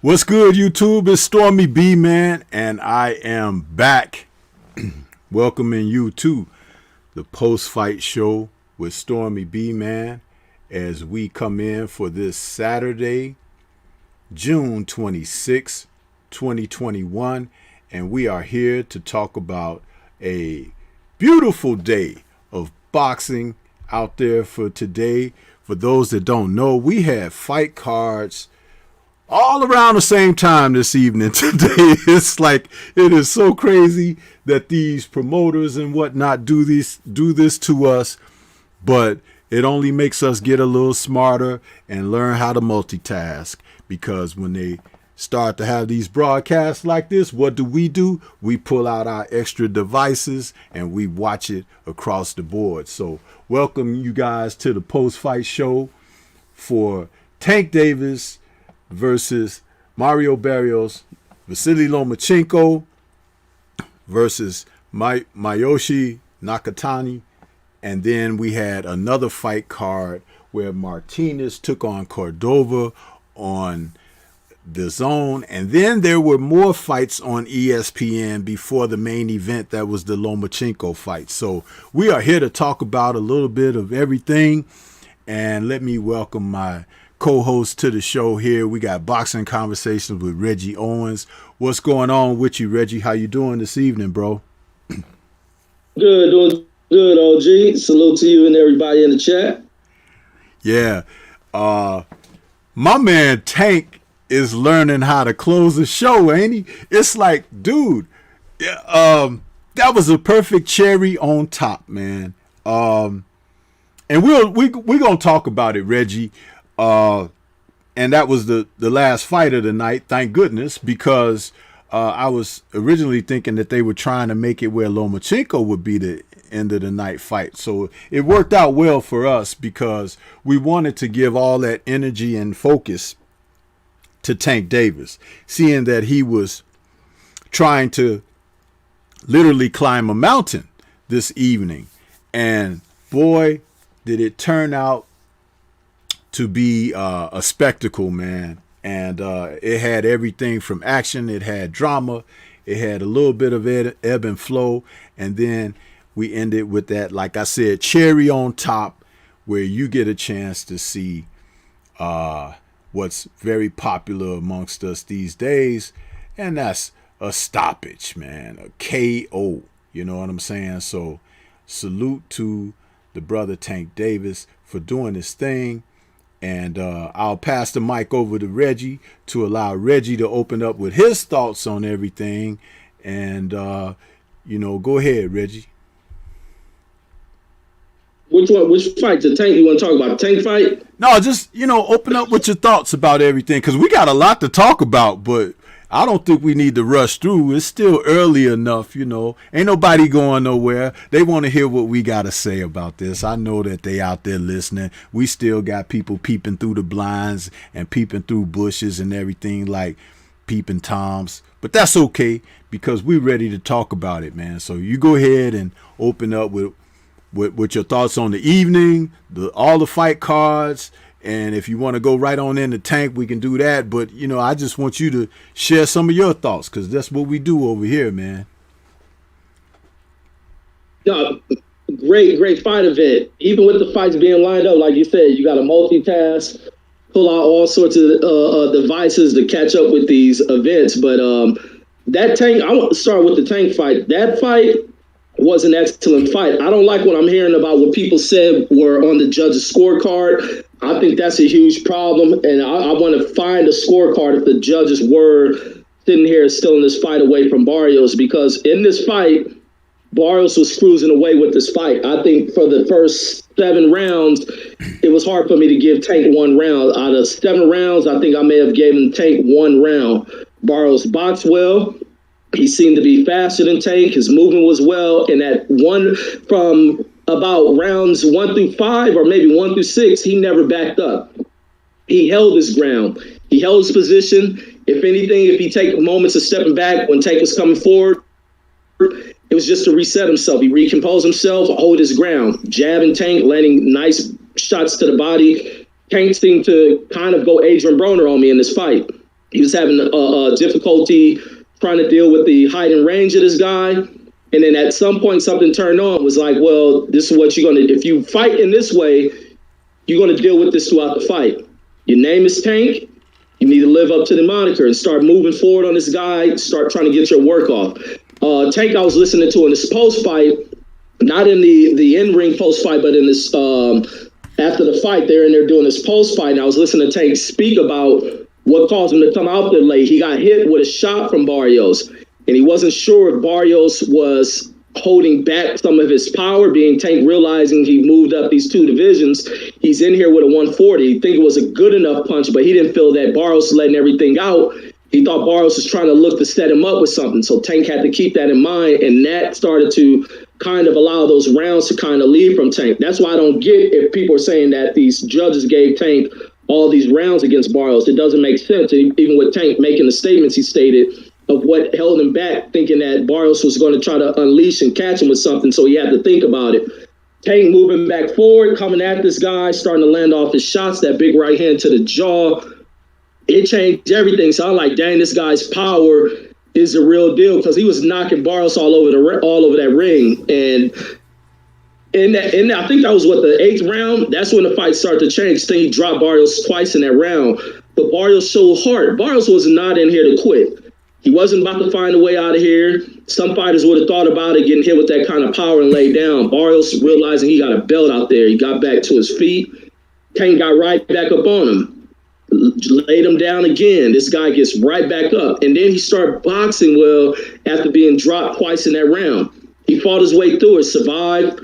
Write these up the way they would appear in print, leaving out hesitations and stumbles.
What's good, YouTube? It's Stormy B, man, and I am back welcoming you to the post-fight show with Stormy B, man, as we come in for this Saturday, June 26, 2021, and we are here to talk about a beautiful day of boxing out there for today. For those that don't know, we have fight cards all around the same time this evening today. It's like, it is so crazy that these promoters and whatnot do this to us, but it only makes us get a little smarter and learn how to multitask, because when they start to have these broadcasts like this, what do? We pull out our extra devices and we watch it across the board. So welcome you guys to the post-fight show for Tank Davis versus Mario Barrios, Vasily Lomachenko versus Mayoshi Nakatani. And then we had another fight card where Martinez took on Cordova on the Zone. And then there were more fights on ESPN before the main event. That was the Lomachenko fight. So we are here to talk about a little bit of everything. And let me welcome my co-host to the show here. We got Boxing Conversations with Reggie Owens. What's going on with you, Reggie? How you doing this evening, bro? Good, doing good, OG. Salute to you and everybody in the chat. Yeah. My man Tank is learning how to close a show, ain't he? It's like, dude, that was a perfect cherry on top, man. And we're gonna talk about it, Reggie. And that was the last fight of the night, thank goodness, because I was originally thinking that they were trying to make it where Lomachenko would be the end of the night fight. So it worked out well for us because we wanted to give all that energy and focus to Tank Davis, seeing that he was trying to literally climb a mountain this evening. And boy, did it turn out to be a spectacle, man. And it had everything from action, it had drama, it had a little bit of ebb and flow, and then we ended with that, like I said, cherry on top, where you get a chance to see what's very popular amongst us these days, and that's a stoppage, man, a KO. You know what I'm saying? So salute to the brother Tank Davis for doing his thing. And I'll pass the mic over to Reggie to allow Reggie to open up with his thoughts on everything. And, go ahead, Reggie. Which fight? The Tank? You want to talk about the Tank fight? No, just, open up with your thoughts about everything, because we got a lot to talk about, but I don't think we need to rush through. It's still early enough, Ain't nobody going nowhere. They want to hear what we got to say about this. I know that they out there listening. We still got people peeping through the blinds and peeping through bushes and everything, like peeping Toms. But that's okay, because we're ready to talk about it, man. So you go ahead and open up with your thoughts on the evening, all the fight cards. And if you want to go right on in the Tank, we can do that. But, I just want you to share some of your thoughts, because that's what we do over here, man. No, great fight event. Even with the fights being lined up, like you said, you got to multitask, pull out all sorts of devices to catch up with these events. But that Tank, I want to start with the Tank fight. That fight was an excellent fight. I don't like what I'm hearing about what people said were on the judge's scorecard. I think that's a huge problem, and I want to find a scorecard if the judges were sitting here still in this fight away from Barrios, because in this fight, Barrios was cruising away with this fight. I think for the first 7 rounds, it was hard for me to give Tank 1 round. Out of 7 rounds, I think I may have given Tank 1 round. Barrios boxed well. He seemed to be faster than Tank. His movement was well, and at one from about rounds 1 through 5, or maybe 1 through 6, he never backed up. He held his ground. He held his position. If anything, if he take moments of stepping back when Tank was coming forward, it was just to reset himself. He recomposed himself, hold his ground, jabbing Tank, landing nice shots to the body. Tank seemed to kind of go Adrian Broner on me in this fight. He was having difficulty trying to deal with the height and range of this guy. And then at some point, something turned on. It was like, well, this is what you're going to, if you fight in this way, you're going to deal with this throughout the fight. Your name is Tank. You need to live up to the moniker and start moving forward on this guy. Start trying to get your work off. Tank, I was listening to in this post fight, not in the in-ring post fight, but in this after the fight, they're in there doing this post fight. And I was listening to Tank speak about what caused him to come out there late. He got hit with a shot from Barrios, and he wasn't sure if Barrios was holding back some of his power, being Tank realizing he moved up these 2 divisions. He's in here with a 140. He think it was a good enough punch, but he didn't feel that Barrios was letting everything out. He thought Barrios was trying to look to set him up with something. So Tank had to keep that in mind, and that started to kind of allow those rounds to kind of leave from Tank. That's why I don't get if people are saying that these judges gave Tank all these rounds against Barrios. It doesn't make sense. And even with Tank making the statements he stated of what held him back, thinking that Barrios was going to try to unleash and catch him with something, so he had to think about it. Tank moving back forward, coming at this guy, starting to land off his shots, that big right hand to the jaw. It changed everything. So I'm like, dang, this guy's power is the real deal, because he was knocking Barrios all over that ring. And I think that was what, the 8th round. That's when the fight started to change. Then he dropped Barrios twice in that round, but Barrios showed heart. Barrios was not in here to quit. He wasn't about to find a way out of here. Some fighters would have thought about it, getting hit with that kind of power and lay down. Barrios, realizing he got a belt out there, he got back to his feet. Tank got right back up on him, laid him down again. This guy gets right back up. And then he started boxing well after being dropped twice in that round. He fought his way through it, survived,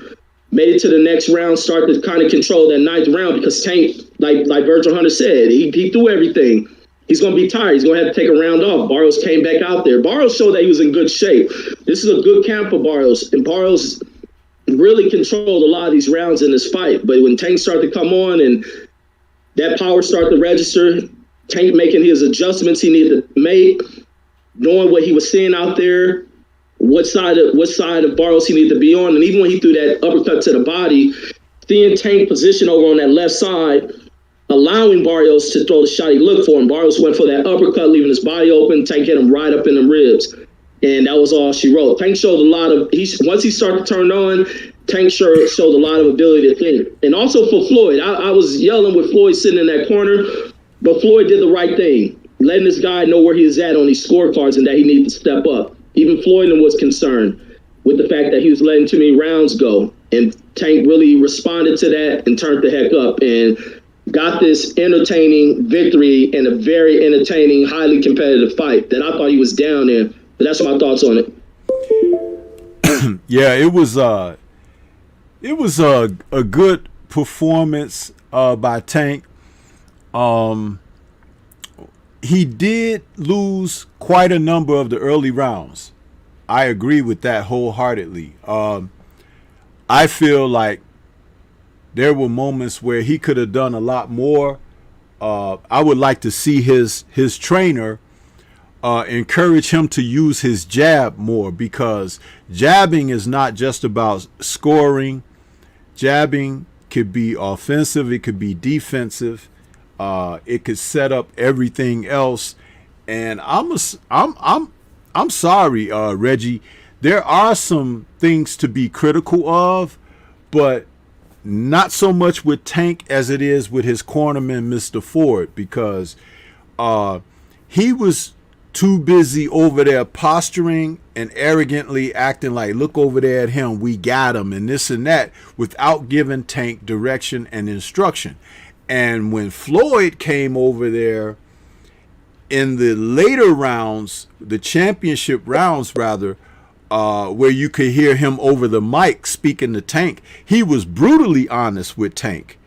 made it to the next round, started to kind of control that 9th round, because Tank, like Virgil Hunter said, he threw everything. He's going to be tired. He's going to have to take a round off. Barrios came back out there. Barrios showed that he was in good shape. This is a good camp for Barrios. And Barrios really controlled a lot of these rounds in this fight. But when Tank started to come on and that power started to register, Tank making his adjustments he needed to make, knowing what he was seeing out there, what side of Barrios he needed to be on. And even when he threw that uppercut to the body, seeing Tank position over on that left side, allowing Barrios to throw the shot he looked for, and Barrios went for that uppercut, leaving his body open. Tank hit him right up in the ribs, and that was all she wrote. Tank showed a lot of, once he started to turn on, Tank showed a lot of ability to think. And also for Floyd, I was yelling with Floyd sitting in that corner, but Floyd did the right thing, letting this guy know where he was at on these scorecards and that he needed to step up. Even Floyd was concerned with the fact that he was letting too many rounds go, and Tank really responded to that and turned the heck up and got this entertaining victory in a very entertaining, highly competitive fight that I thought he was down in. But that's my thoughts on it. Yeah, it was a good performance by Tank. He did lose quite a number of the early rounds. I agree with that wholeheartedly. I feel like there were moments where he could have done a lot more. I would like to see his trainer encourage him to use his jab more, because jabbing is not just about scoring. Jabbing could be offensive, it could be defensive, it could set up everything else. And I'm sorry, Reggie. There are some things to be critical of, but not so much with Tank as it is with his cornerman, Mr. Ford, because he was too busy over there posturing and arrogantly acting like, look over there at him, we got him, and this and that, without giving Tank direction and instruction. And when Floyd came over there in the later rounds, the championship rounds rather, where you could hear him over the mic speaking to Tank, he was brutally honest with Tank.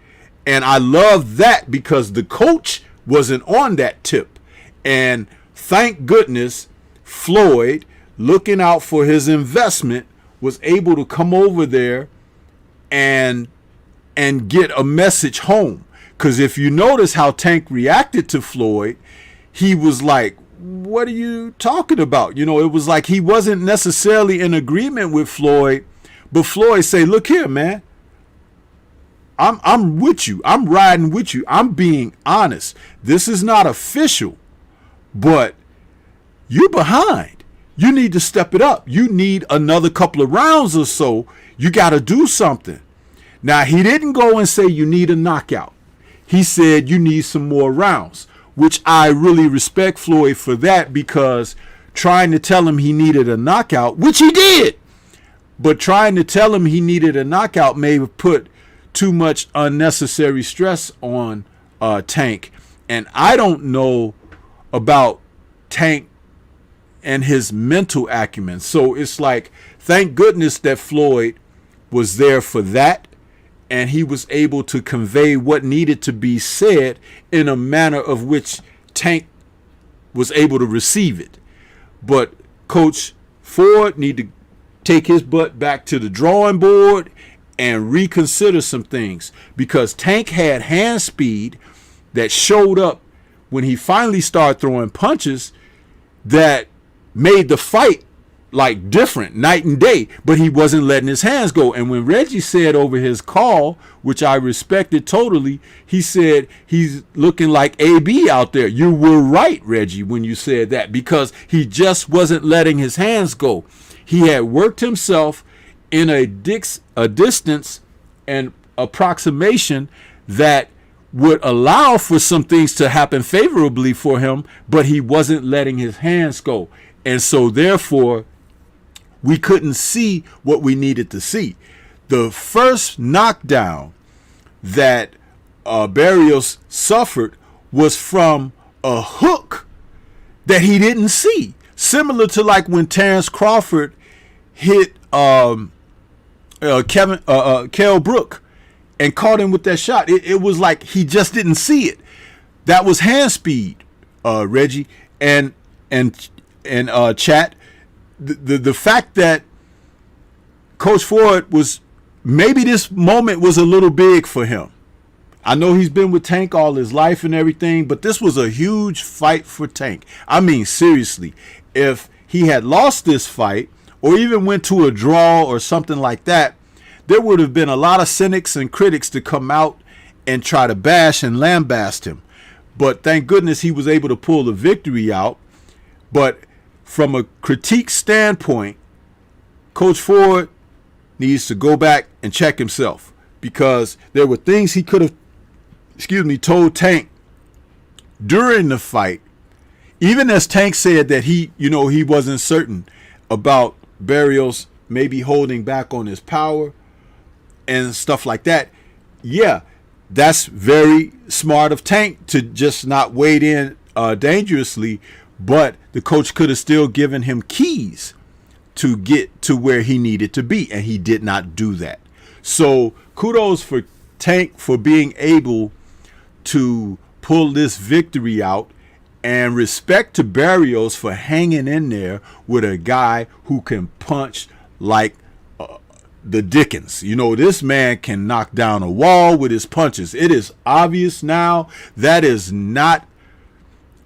And I love that, because the coach wasn't on that tip. And thank goodness Floyd, looking out for his investment, was able to come over there and get a message home. Because if you notice how Tank reacted to Floyd, he was like, what are you talking about? You know, it was like he wasn't necessarily in agreement with Floyd, but Floyd say, look here, man, I'm with you. I'm riding with you. I'm being honest. This is not official, but you're behind. You need to step it up. You need another couple of rounds or so. You got to do something. Now, he didn't go and say you need a knockout. He said you need some more rounds, which I really respect Floyd for that, because trying to tell him he needed a knockout, which he did, but trying to tell him he needed a knockout may have put too much unnecessary stress on Tank. And I don't know about Tank and his mental acumen. So it's like, thank goodness that Floyd was there for that, and he was able to convey what needed to be said in a manner of which Tank was able to receive it. But Coach Ford need to take his butt back to the drawing board and reconsider some things, because Tank had hand speed that showed up when he finally started throwing punches that made the fight like different, night and day, but he wasn't letting his hands go. And when Reggie said over his call, which I respected totally, he said he's looking like AB out there. You were right, Reggie, when you said that, because he just wasn't letting his hands go. He had worked himself in a distance and approximation that would allow for some things to happen favorably for him, but he wasn't letting his hands go. And so therefore, we couldn't see what we needed to see. The first knockdown that Barrios suffered was from a hook that he didn't see. Similar to like when Terrence Crawford hit Kell Brook and caught him with that shot. It was like he just didn't see it. That was hand speed, Reggie and chat. The fact that Coach Ford was, maybe this moment was a little big for him. I know he's been with Tank all his life and everything, but this was a huge fight for Tank. I mean, seriously, if he had lost this fight or even went to a draw or something like that, there would have been a lot of cynics and critics to come out and try to bash and lambaste him. But thank goodness he was able to pull the victory out. But from a critique standpoint, Coach Ford needs to go back and check himself, because there were things he could have, told Tank during the fight. Even as Tank said that he wasn't certain about Barrios maybe holding back on his power and stuff like that. Yeah, that's very smart of Tank to just not wade in dangerously, but the coach could have still given him keys to get to where he needed to be, and he did not do that. So kudos for Tank for being able to pull this victory out, and respect to Barrios for hanging in there with a guy who can punch like the Dickens. This man can knock down a wall with his punches. It is obvious now that is not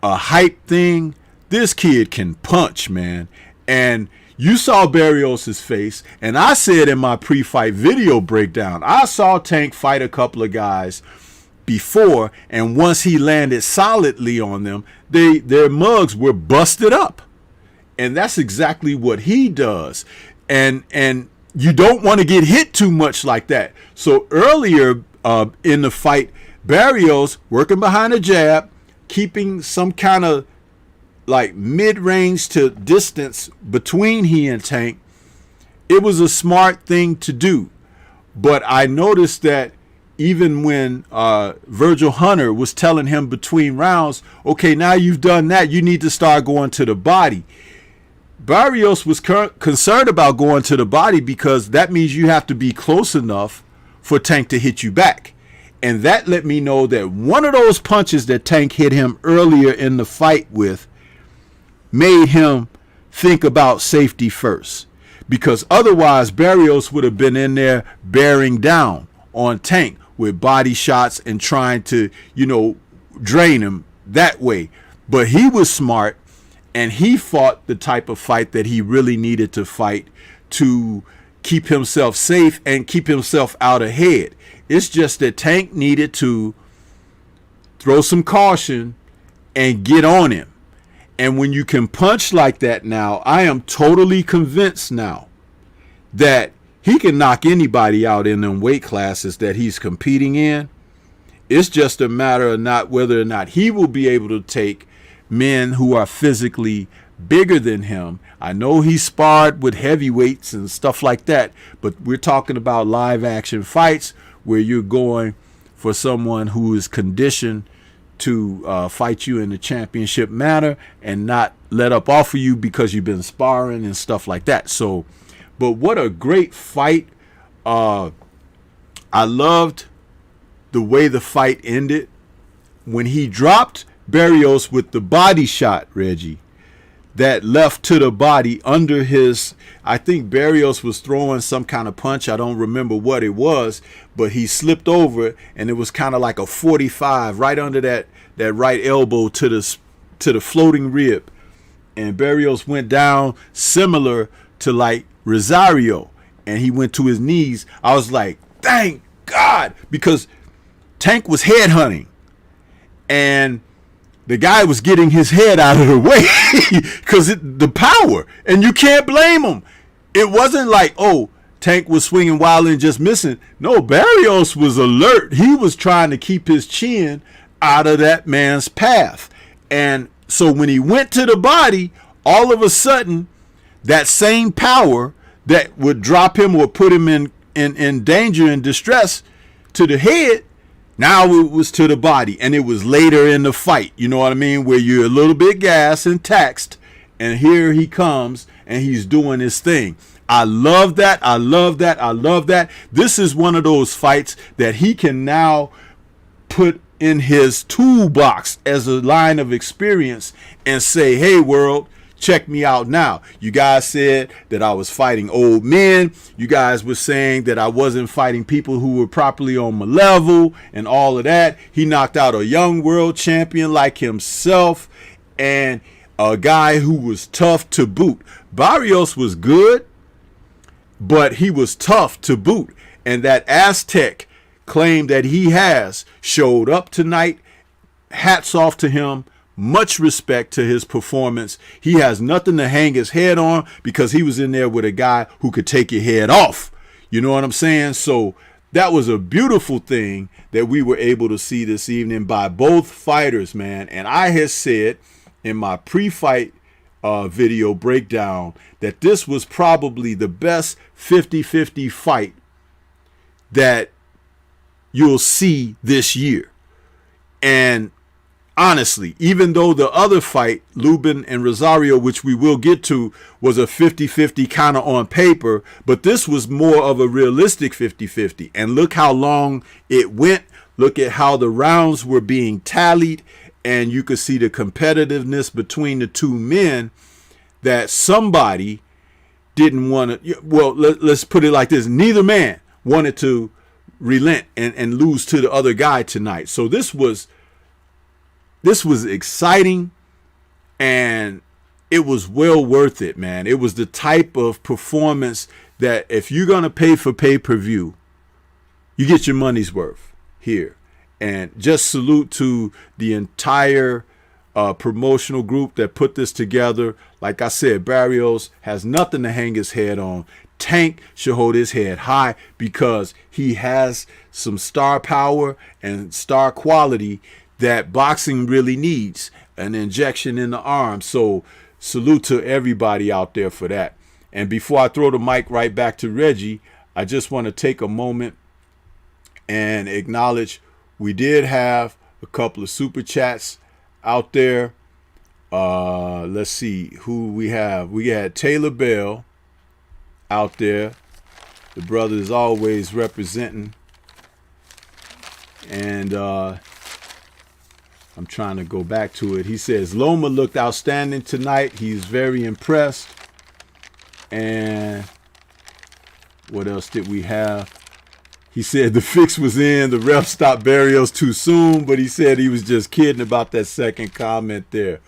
a hype thing. This kid can punch, man. And you saw Barrios' face, and I said in my pre-fight video breakdown, I saw Tank fight a couple of guys before, and once he landed solidly on them, their mugs were busted up. And that's exactly what he does. And you don't want to get hit too much like that. So earlier in the fight, Barrios working behind a jab, keeping some kind of like mid-range to distance between he and Tank. It was a smart thing to do. But I noticed that even when Virgil Hunter was telling him between rounds, okay, now you've done that, you need to start going to the body. Barrios was concerned about going to the body because that means you have to be close enough for Tank to hit you back. And that let me know that one of those punches that Tank hit him earlier in the fight with made him think about safety first. Because otherwise, Barrios would have been in there bearing down on Tank with body shots and trying to, drain him that way. But he was smart, and he fought the type of fight that he really needed to fight to keep himself safe and keep himself out ahead. It's just that Tank needed to throw some caution and get on him. And when you can punch like that now, I am totally convinced now that he can knock anybody out in them weight classes that he's competing in. It's just a matter of not whether or not he will be able to take men who are physically bigger than him. I know he sparred with heavyweights and stuff like that, but we're talking about live action fights where you're going for someone who is conditioned to fight you in the championship manner and not let up off of you because you've been sparring and stuff like that. So, but what a great fight. I loved the way the fight ended when he dropped Barrios with the body shot, Reggie, that left to the body under his, I think Barrios was throwing some kind of punch. I don't remember what it was, but he slipped over and it was kind of like a 45 right under that right elbow to the floating rib. And Barrios went down similar to like Rosario, and he went to his knees. I was like, thank God, because Tank was head hunting and the guy was getting his head out of the way because the power, and you can't blame him. It wasn't like, oh, Tank was swinging wild and just missing. No, Barrios was alert. He was trying to keep his chin out of that man's path. And so when he went to the body, all of a sudden, that same power that would drop him or put him in danger and distress to the head, now it was to the body, and it was later in the fight, you know what I mean, where you're a little bit gassed and taxed, and here he comes, and he's doing his thing. I love that. I love that. I love that. This is one of those fights that he can now put in his toolbox as a line of experience and say, hey, world, check me out now. You guys said that I was fighting old men. You guys were saying that I wasn't fighting people who were properly on my level and all of that. He knocked out a young world champion like himself and a guy who was tough to boot. Barrios was good, but he was tough to boot. And that Aztec claim that he has showed up tonight. Hats off to him. Much respect to his performance. He has nothing to hang his head on because he was in there with a guy who could take your head off. You know what I'm saying? So that was a beautiful thing that we were able to see this evening by both fighters, man. And I had said in my pre-fight video breakdown that this was probably the best 50-50 fight that you'll see this year. And honestly, even though the other fight, Lubin and Rosario, which we will get to, was a 50-50 kind of on paper, but this was more of a realistic 50-50. And look how long it went. Look at how the rounds were being tallied, and you could see the competitiveness between the two men that somebody didn't want to, well, let's put it like this. Neither man wanted to relent and lose to the other guy tonight. So this was exciting, and it was well worth it, man. It was the type of performance that if you're going to pay for pay-per-view, you get your money's worth here. And just salute to the entire promotional group that put this together. Like I said, Barrios has nothing to hang his head on. Tank should hold his head high because he has some star power and star quality that boxing really needs, an injection in the arm. So salute to everybody out there for that. And before I throw the mic right back to Reggie, I just want to take a moment and acknowledge we did have a couple of super chats out there. Let's see who we have. We had Taylor Bell out there. The brother is always representing. And I'm trying to go back to it. He says, Loma looked outstanding tonight. He's very impressed. And what else did we have? He said the fix was in. The ref stopped Barrios too soon, but he said he was just kidding about that second comment there.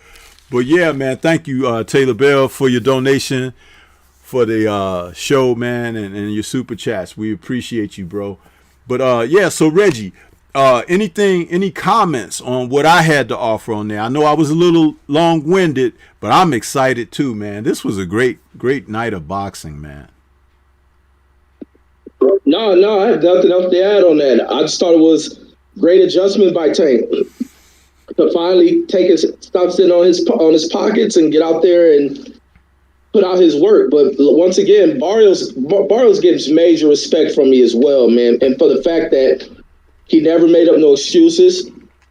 But yeah, man, thank you, Taylor Bell, for your donation for the show, man, and your super chats. We appreciate you, bro. But yeah, so Reggie, Any comments on what I had to offer on there? I know I was a little long-winded, but I'm excited too, man. This was a great night of boxing, man. No, I have nothing else to add on that. I just thought it was great adjustment by Tank to finally stop sitting on his pockets and get out there and put out his work. But once again, Barrios gives major respect from me as well, man. And for the fact that he never made up no excuses.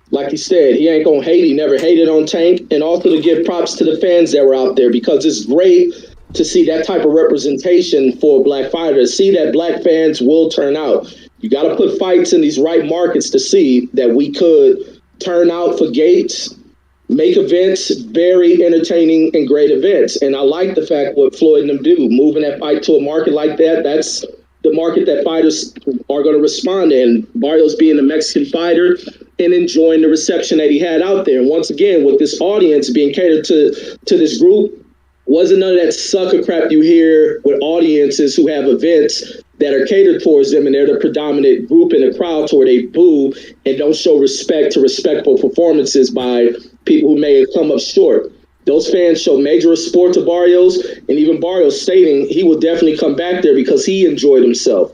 Like he said, he ain't gonna hate. He never hated on Tank. And also to give props to the fans that were out there, because it's great to see that type of representation for a black fighter, to see that black fans will turn out. You got to put fights in these right markets to see that we could turn out for Gates, make events very entertaining and great events. And I like the fact what Floyd and them do, moving that fight to a market like that. That's the market that fighters are going to respond in. Barrios being a Mexican fighter and enjoying the reception that he had out there. And once again, with this audience being catered to this group, wasn't none of that sucker crap you hear with audiences who have events that are catered towards them and they're the predominant group in the crowd to where they boo and don't show respect to respectful performances by people who may have come up short. Those fans show major support to Barrios, and even Barrios stating he will definitely come back there because he enjoyed himself.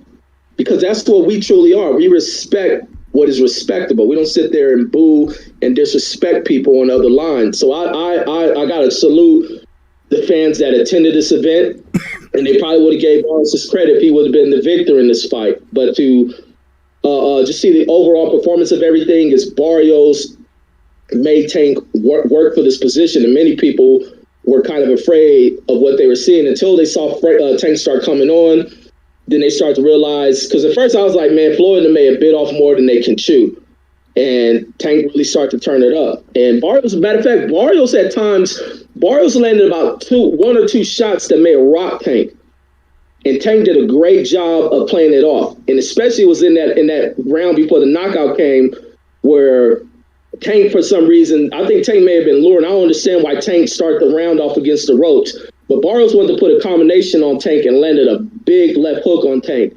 Because that's what we truly are. We respect what is respectable. We don't sit there and boo and disrespect people on other lines. So I got to salute the fans that attended this event, and they probably would have gave Barrios his credit if he would have been the victor in this fight. But to just see the overall performance of everything is Barrios made Tank work for this position, and many people were kind of afraid of what they were seeing until they saw Tank start coming on. Then they start to realize, because at first I was like, man, Floyd and them may have bit off more than they can chew, and Tank really started to turn it up. And Barrios, as a matter of fact, Barrios landed about one or two shots that may have rocked Tank, and Tank did a great job of playing it off. And especially it was in that round before the knockout came, where Tank, for some reason, I think Tank may have been lured. I don't understand why Tank started the round off against the ropes. But Barrios wanted to put a combination on Tank and landed a big left hook on Tank.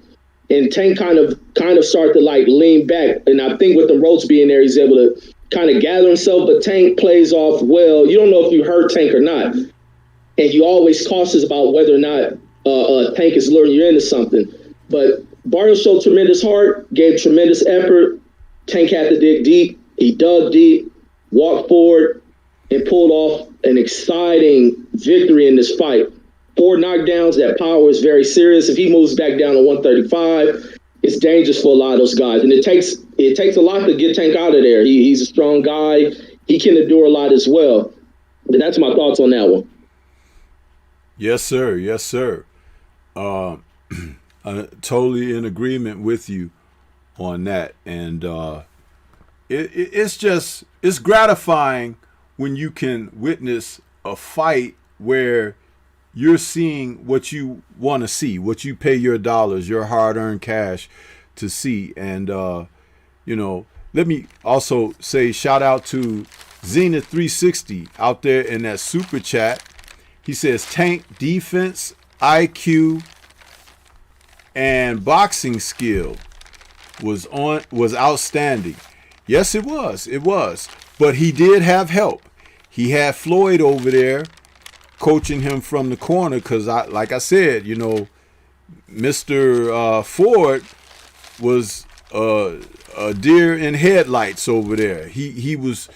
And Tank kind of started to like lean back. And I think with the ropes being there, he's able to kind of gather himself. But Tank plays off well. You don't know if you hurt Tank or not. And you always cautious about whether or not Tank is luring you into something. But Barrios showed tremendous heart, gave tremendous effort. Tank had to dig deep. He dug deep, walked forward, and pulled off an exciting victory in this fight. 4 knockdowns. That power is very serious. If he moves back down to 135, it's dangerous for a lot of those guys. And it takes a lot to get Tank out of there. He's a strong guy. He can endure a lot as well. But that's my thoughts on that one. Yes, sir. Yes, sir. Totally in agreement with you on that. And it's gratifying when you can witness a fight where you're seeing what you want to see, what you pay your dollars, your hard-earned cash to see. And, let me also say shout out to Zenith 360 out there in that super chat. He says Tank defense, IQ, and boxing skill was outstanding. Yes, it was. It was. But he did have help. He had Floyd over there coaching him from the corner because, like I said, Mr. Ford was a deer in headlights over there. He was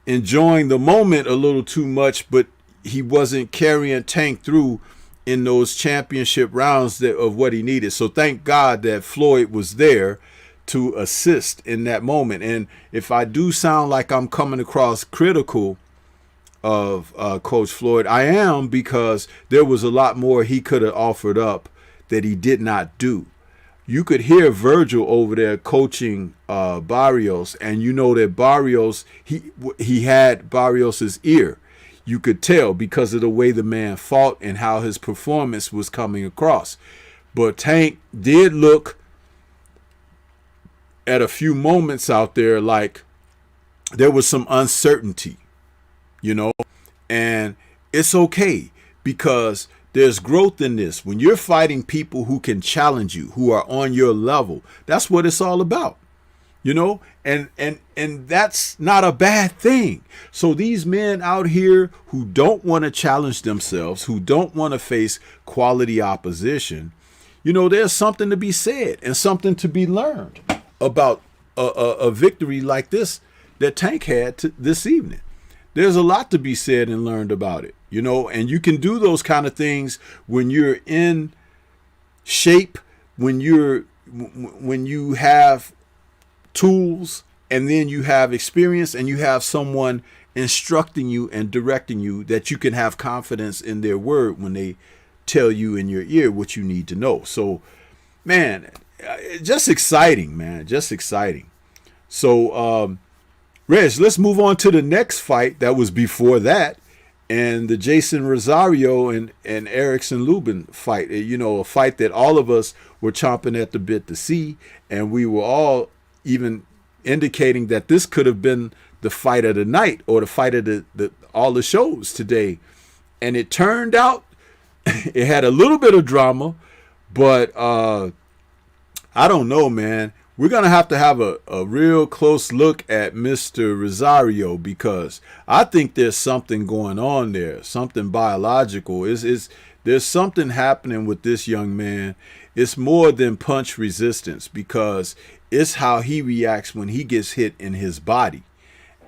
enjoying the moment a little too much, but he wasn't carrying Tank through in those championship rounds of what he needed. So thank God that Floyd was there to assist in that moment. And if I do sound like I'm coming across critical of Coach Floyd, I am, because there was a lot more he could have offered up that he did not do. You could hear Virgil over there coaching Barrios, and you know that Barrios, he had Barrios's ear. You could tell because of the way the man fought and how his performance was coming across. But Tank did look at a few moments out there like there was some uncertainty, and it's okay because there's growth in this. When you're fighting people who can challenge you, who are on your level, that's what it's all about. you know, and that's not a bad thing. So these men out here who don't want to challenge themselves, who don't want to face quality opposition, you know, there's something to be said and something to be learned about a victory like this that Tank had this evening. There's a lot to be said and learned about it, you know, and you can do those kind of things when you're in shape, when you have tools, and then you have experience, and you have someone instructing you and directing you, that you can have confidence in their word when they tell you in your ear what you need to know. So, man, just exciting, man, just exciting. So, Reg, let's move on to the next fight that was before that, and the Jason Rosario and Erickson Lubin fight. You know, a fight that all of us were chomping at the bit to see, and we were all even indicating that this could have been the fight of the night, or the fight of all the shows today. And it turned out it had a little bit of drama, but I don't know, man. We're going to have a real close look at Mr. Rosario, because I think there's something going on there, something biological. There's something happening with this young man. It's more than punch resistance, because it's how he reacts when he gets hit in his body.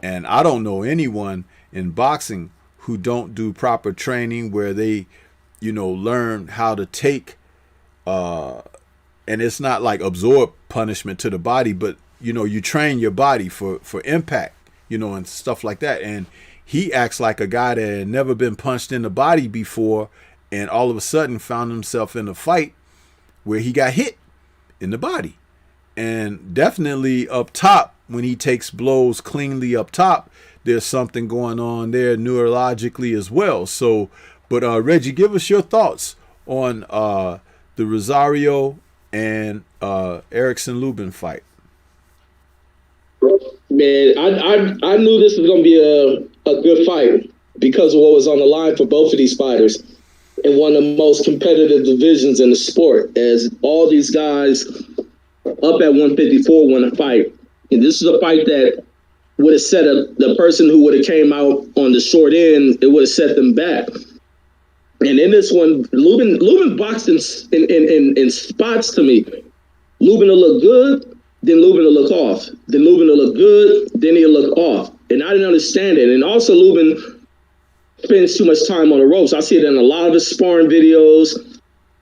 And I don't know anyone in boxing who don't do proper training where they, you know, learn how to take and it's not like absorb punishment to the body, but, you know, you train your body for impact, you know, and stuff like that. And he acts like a guy that had never been punched in the body before, and all of a sudden found himself in a fight where he got hit in the body. And definitely up top, when he takes blows cleanly up top, there's something going on there neurologically as well. So, but Reggie, give us your thoughts on the Rosario and Erickson Lubin fight. Man, I knew this was going to be a good fight because of what was on the line for both of these fighters in one of the most competitive divisions in the sport, as all these guys up at 154 want to fight. And this is a fight that would have set the person who would have came out on the short end, it would have set them back. And in this one, Lubin boxed in spots to me. Lubin will look good, then Lubin will look off. Then Lubin will look good, then he'll look off. And I didn't understand it. And also Lubin spends too much time on the ropes. I see it in a lot of his sparring videos.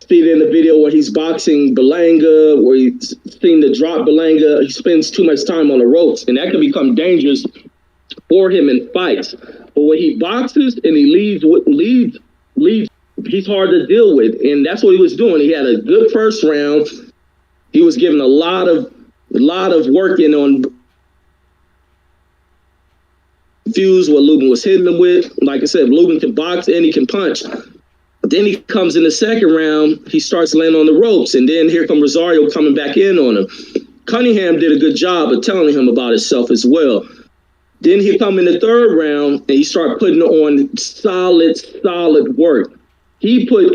See it in the video where he's boxing Belanga, where he's seen the drop Belanga. He spends too much time on the ropes, and that can become dangerous for him in fights. But when he boxes and he leads, he's hard to deal with, and that's what he was doing. He had a good first round. He was giving a lot of work in on fuse what Lubin was hitting him with. Like I said, Lubin can box and he can punch. Then he comes in the second round, he starts laying on the ropes, and then here comes Rosario coming back in on him. Cunningham did a good job of telling him about himself as well. Then he come in the third round and he started putting on solid work. He put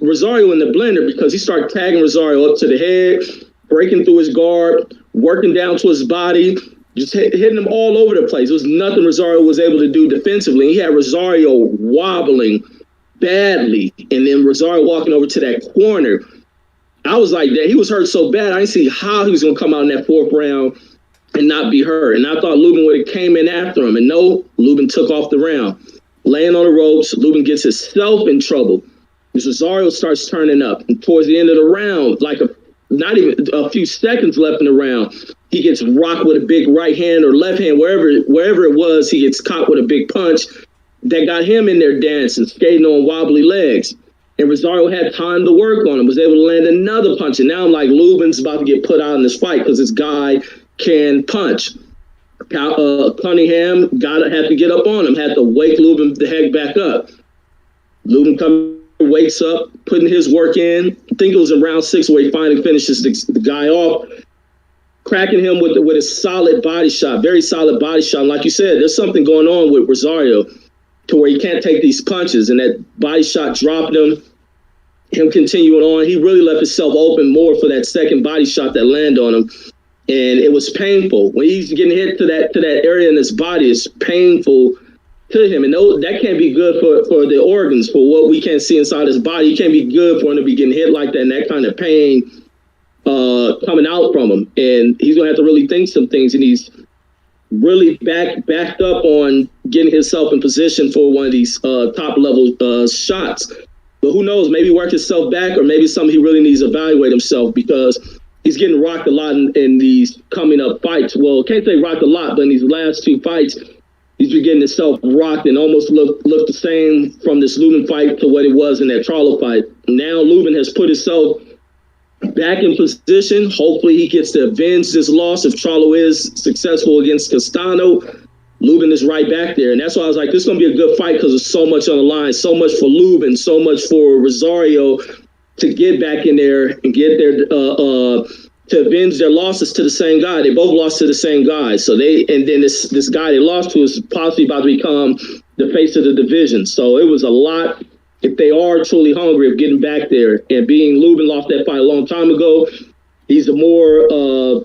Rosario in the blender because he started tagging Rosario up to the head, breaking through his guard, working down to his body, just hitting him all over the place. There was nothing Rosario was able to do defensively. He had Rosario wobbling badly, and then Rosario walking over to that corner. I was like, that he was hurt so bad, I didn't see how he was going to come out in that fourth round and not be hurt. And I thought Lubin would have came in after him, and no, Lubin took off the round. Laying on the ropes, Lubin gets himself in trouble. Rosario starts turning up, and towards the end of the round, like not even a few seconds left in the round, he gets rocked with a big right hand or left hand, wherever it was, he gets caught with a big punch that got him in there dancing, skating on wobbly legs. And Rosario had time to work on him, was able to land another punch. And now I'm like, Lubin's about to get put out in this fight because this guy can punch. Cunningham had to get up on him, had to wake Lubin the heck back up. Lubin wakes up, putting his work in. I think it was in round 6 where he finally finishes the guy off, cracking him with a solid body shot, very solid body shot. And like you said, there's something going on with Rosario to where he can't take these punches, and that body shot dropped him continuing on. He really left himself open more for that second body shot that landed on him. and it was painful. When he's getting hit to that area in his body, it's painful to him, and that can't be good for the organs, for what we can't see inside his body. It can't be good for him to be getting hit like that, and that kind of pain coming out from him. And he's gonna have to really think some things, and he's really backed up on getting himself in position for one of these top level shots. But who knows? Maybe work himself back, or maybe something he really needs to evaluate himself, because he's getting rocked a lot in these coming up fights. Well, can't say rocked a lot, but in these last 2 fights, he's been getting himself rocked and almost look the same from this Lubin fight to what it was in that Charlo fight. Now Lubin has put himself back in position. Hopefully he gets to avenge this loss. If Charlo is successful against Castano, Lubin is right back there. And that's why I was like, this is going to be a good fight, because there's so much on the line, so much for Lubin, so much for Rosario to get back in there and get there to avenge their losses to the same guy. They both lost to the same guy. So and then this guy they lost to is possibly about to become the face of the division. So it was a lot, if they are truly hungry, of getting back there. And being Lubin lost that fight a long time ago, he's a more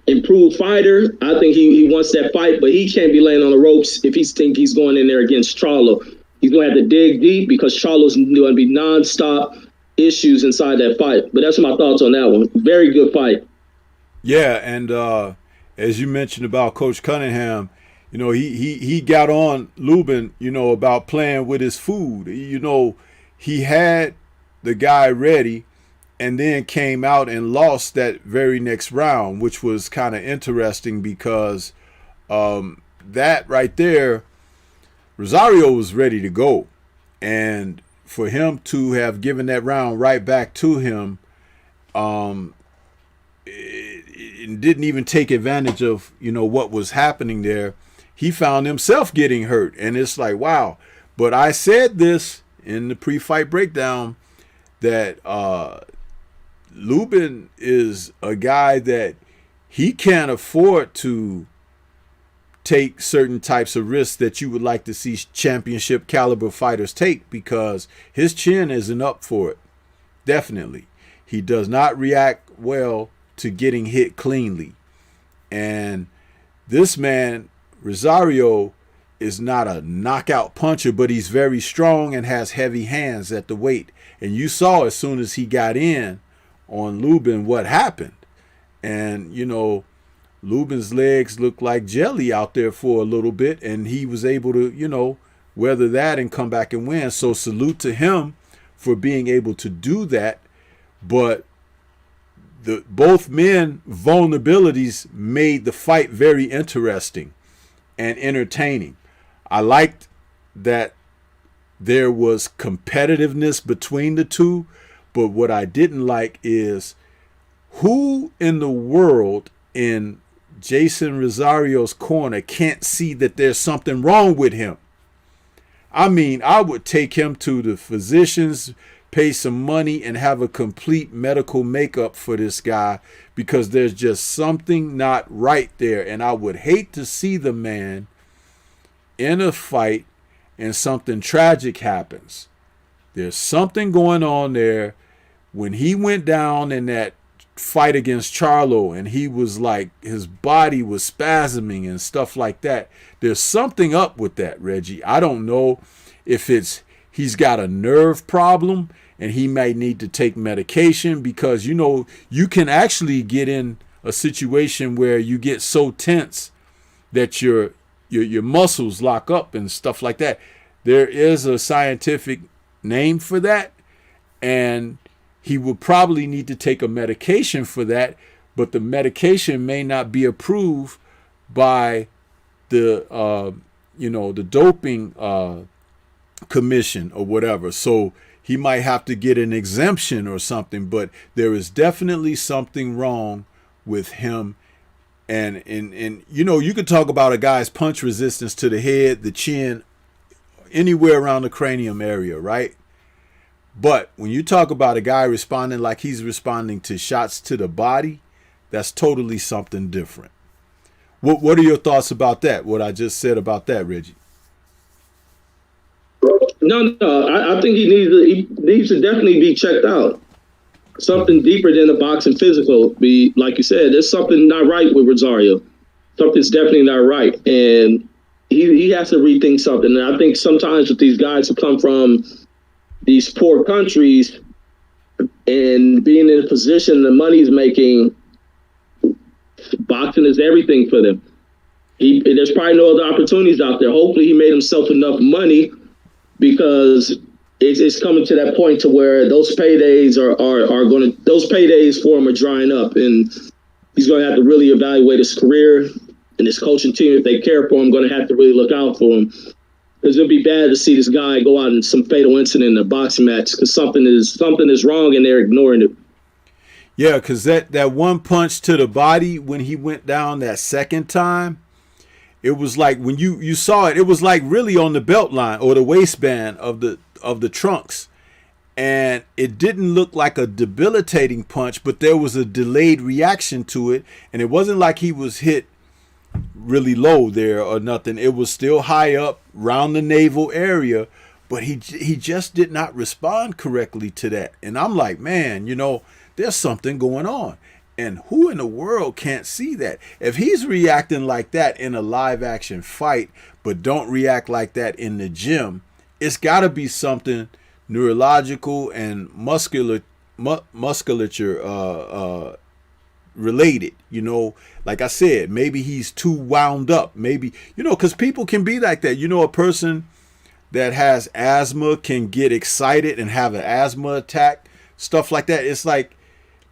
improved fighter. I think he wants that fight, but he can't be laying on the ropes if he thinks he's going in there against Charlo. He's going to have to dig deep, because Charlo's going to be nonstop issues inside that fight. But that's my thoughts on that one. Very good fight. Yeah, and as you mentioned about Coach Cunningham, you know, he got on Lubin, you know, about playing with his food. You know, he had the guy ready and then came out and lost that very next round, which was kind of interesting, because that right there, Rosario was ready to go. And for him to have given that round right back to him, it didn't even take advantage of, you know, what was happening there. He found himself getting hurt, and it's like, wow. But I said this in the pre-fight breakdown, that Lubin is a guy that he can't afford to take certain types of risks that you would like to see championship caliber fighters take, because his chin isn't up for it. Definitely. He does not react well to getting hit cleanly. And this man, Rosario, is not a knockout puncher, but he's very strong and has heavy hands at the weight. And you saw as soon as he got in on Lubin what happened. And, you know, Lubin's legs looked like jelly out there for a little bit, and he was able to, you know, weather that and come back and win. So salute to him for being able to do that. But both men vulnerabilities made the fight very interesting and entertaining. I liked that there was competitiveness between the two, but what I didn't like is who in the world in Jason Rosario's corner can't see that there's something wrong with him. I mean, I would take him to the physicians, pay some money, and have a complete medical makeup for this guy, because there's just something not right there. And I would hate to see the man in a fight and something tragic happens. There's something going on there. When he went down in that fight against Charlo and he was like, his body was spasming and stuff like that, there's something up with that, Reggie. I don't know if he's got a nerve problem and he might need to take medication, because, you know, you can actually get in a situation where you get so tense that your muscles lock up and stuff like that. There is a scientific name for that, and he will probably need to take a medication for that, but the medication may not be approved by the the doping commission or whatever. So he might have to get an exemption or something, but there is definitely something wrong with him. And you know, you could talk about a guy's punch resistance to the head, the chin, anywhere around the cranium area, right? But when you talk about a guy responding like he's responding to shots to the body, that's totally something different. What are your thoughts about that? What I just said about that, Reggie? No, I think he needs to definitely be checked out. something deeper than the boxing physical. Be like you said, there's something not right with Rosario. Something's definitely not right, and he has to rethink something. And I think sometimes with these guys who come from these poor countries and being in a position the money's making, boxing is everything for them. There's probably no other opportunities out there. Hopefully he made himself enough money, because it's coming to that point to where those paydays those paydays for him are drying up, and he's going to have to really evaluate his career, and his coaching team, if they care for him, going to have to really look out for him, because it'd be bad to see this guy go out in some fatal incident in a boxing match because something is wrong and they're ignoring it. Yeah, because that one punch to the body when he went down that second time, it was like when you saw it, it was like really on the belt line or the waistband of the trunks. And it didn't look like a debilitating punch, but there was a delayed reaction to it. And it wasn't like he was hit really low there or nothing. It was still high up around the navel area, but he just did not respond correctly to that. And I'm like, man, there's something going on. And who in the world can't see that? If he's reacting like that in a live action fight, but don't react like that in the gym, it's got to be something neurological and musculature related. Like I said, maybe he's too wound up. Maybe, because people can be like that. A person that has asthma can get excited and have an asthma attack, stuff like that. It's like,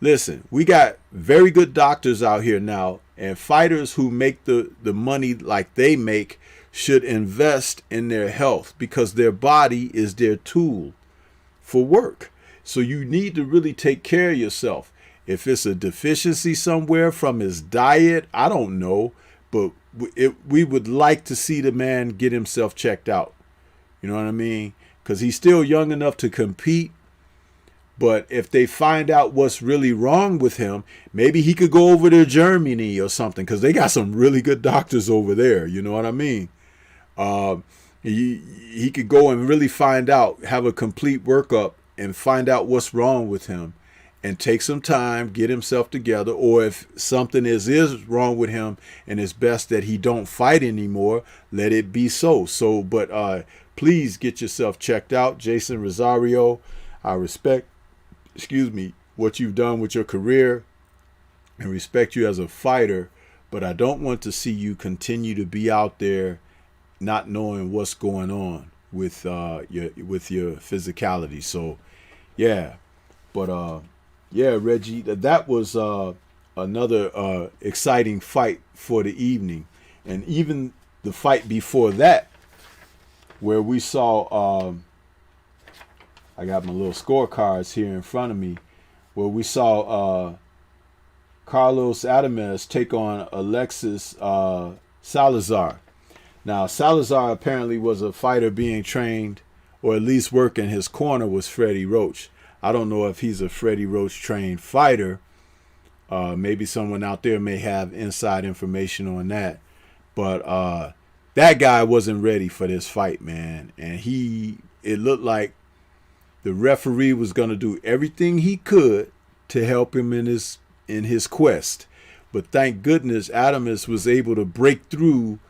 listen, we got very good doctors out here now, and fighters who make the money like they make should invest in their health, because their body is their tool for work. So you need to really take care of yourself. If it's a deficiency somewhere from his diet, I don't know, but we would like to see the man get himself checked out. You know what I mean? Because he's still young enough to compete. But if they find out what's really wrong with him, maybe he could go over to Germany or something, because they got some really good doctors over there. You know what I mean? He could go and really find out, have a complete workup and find out what's wrong with him, and take some time, get himself together. Or if something is wrong with him and it's best that he don't fight anymore, let it be so. But please get yourself checked out. Jason Rosario, I respect what you've done with your career and respect you as a fighter, but I don't want to see you continue to be out there not knowing what's going on with your physicality. So Reggie, that was another exciting fight for the evening. And even the fight before that, where we saw I got my little scorecards here in front of me, where we saw Carlos Adames take on Alexis Salazar. Now, Salazar apparently was a fighter being trained, or at least working his corner was Freddie Roach. I don't know if he's a Freddie Roach trained fighter. Maybe someone out there may have inside information on that. But that guy wasn't ready for this fight, man. And it looked like the referee was going to do everything he could to help him in his quest. But thank goodness Adames was able to break through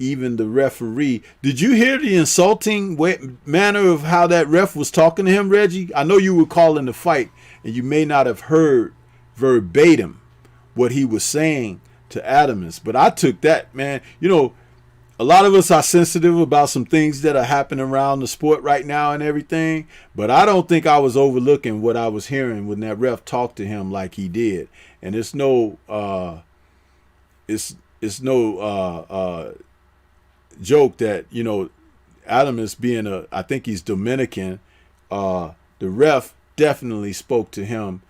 even the referee. Did you hear the insulting manner of how that ref was talking to him, Reggie? I know you were calling the fight, and you may not have heard verbatim what he was saying to Adames, but I took that, man. A lot of us are sensitive about some things that are happening around the sport right now and everything, but I don't think I was overlooking what I was hearing when that ref talked to him like he did. And it's no joke that, Adames being I think he's Dominican, the ref definitely spoke to him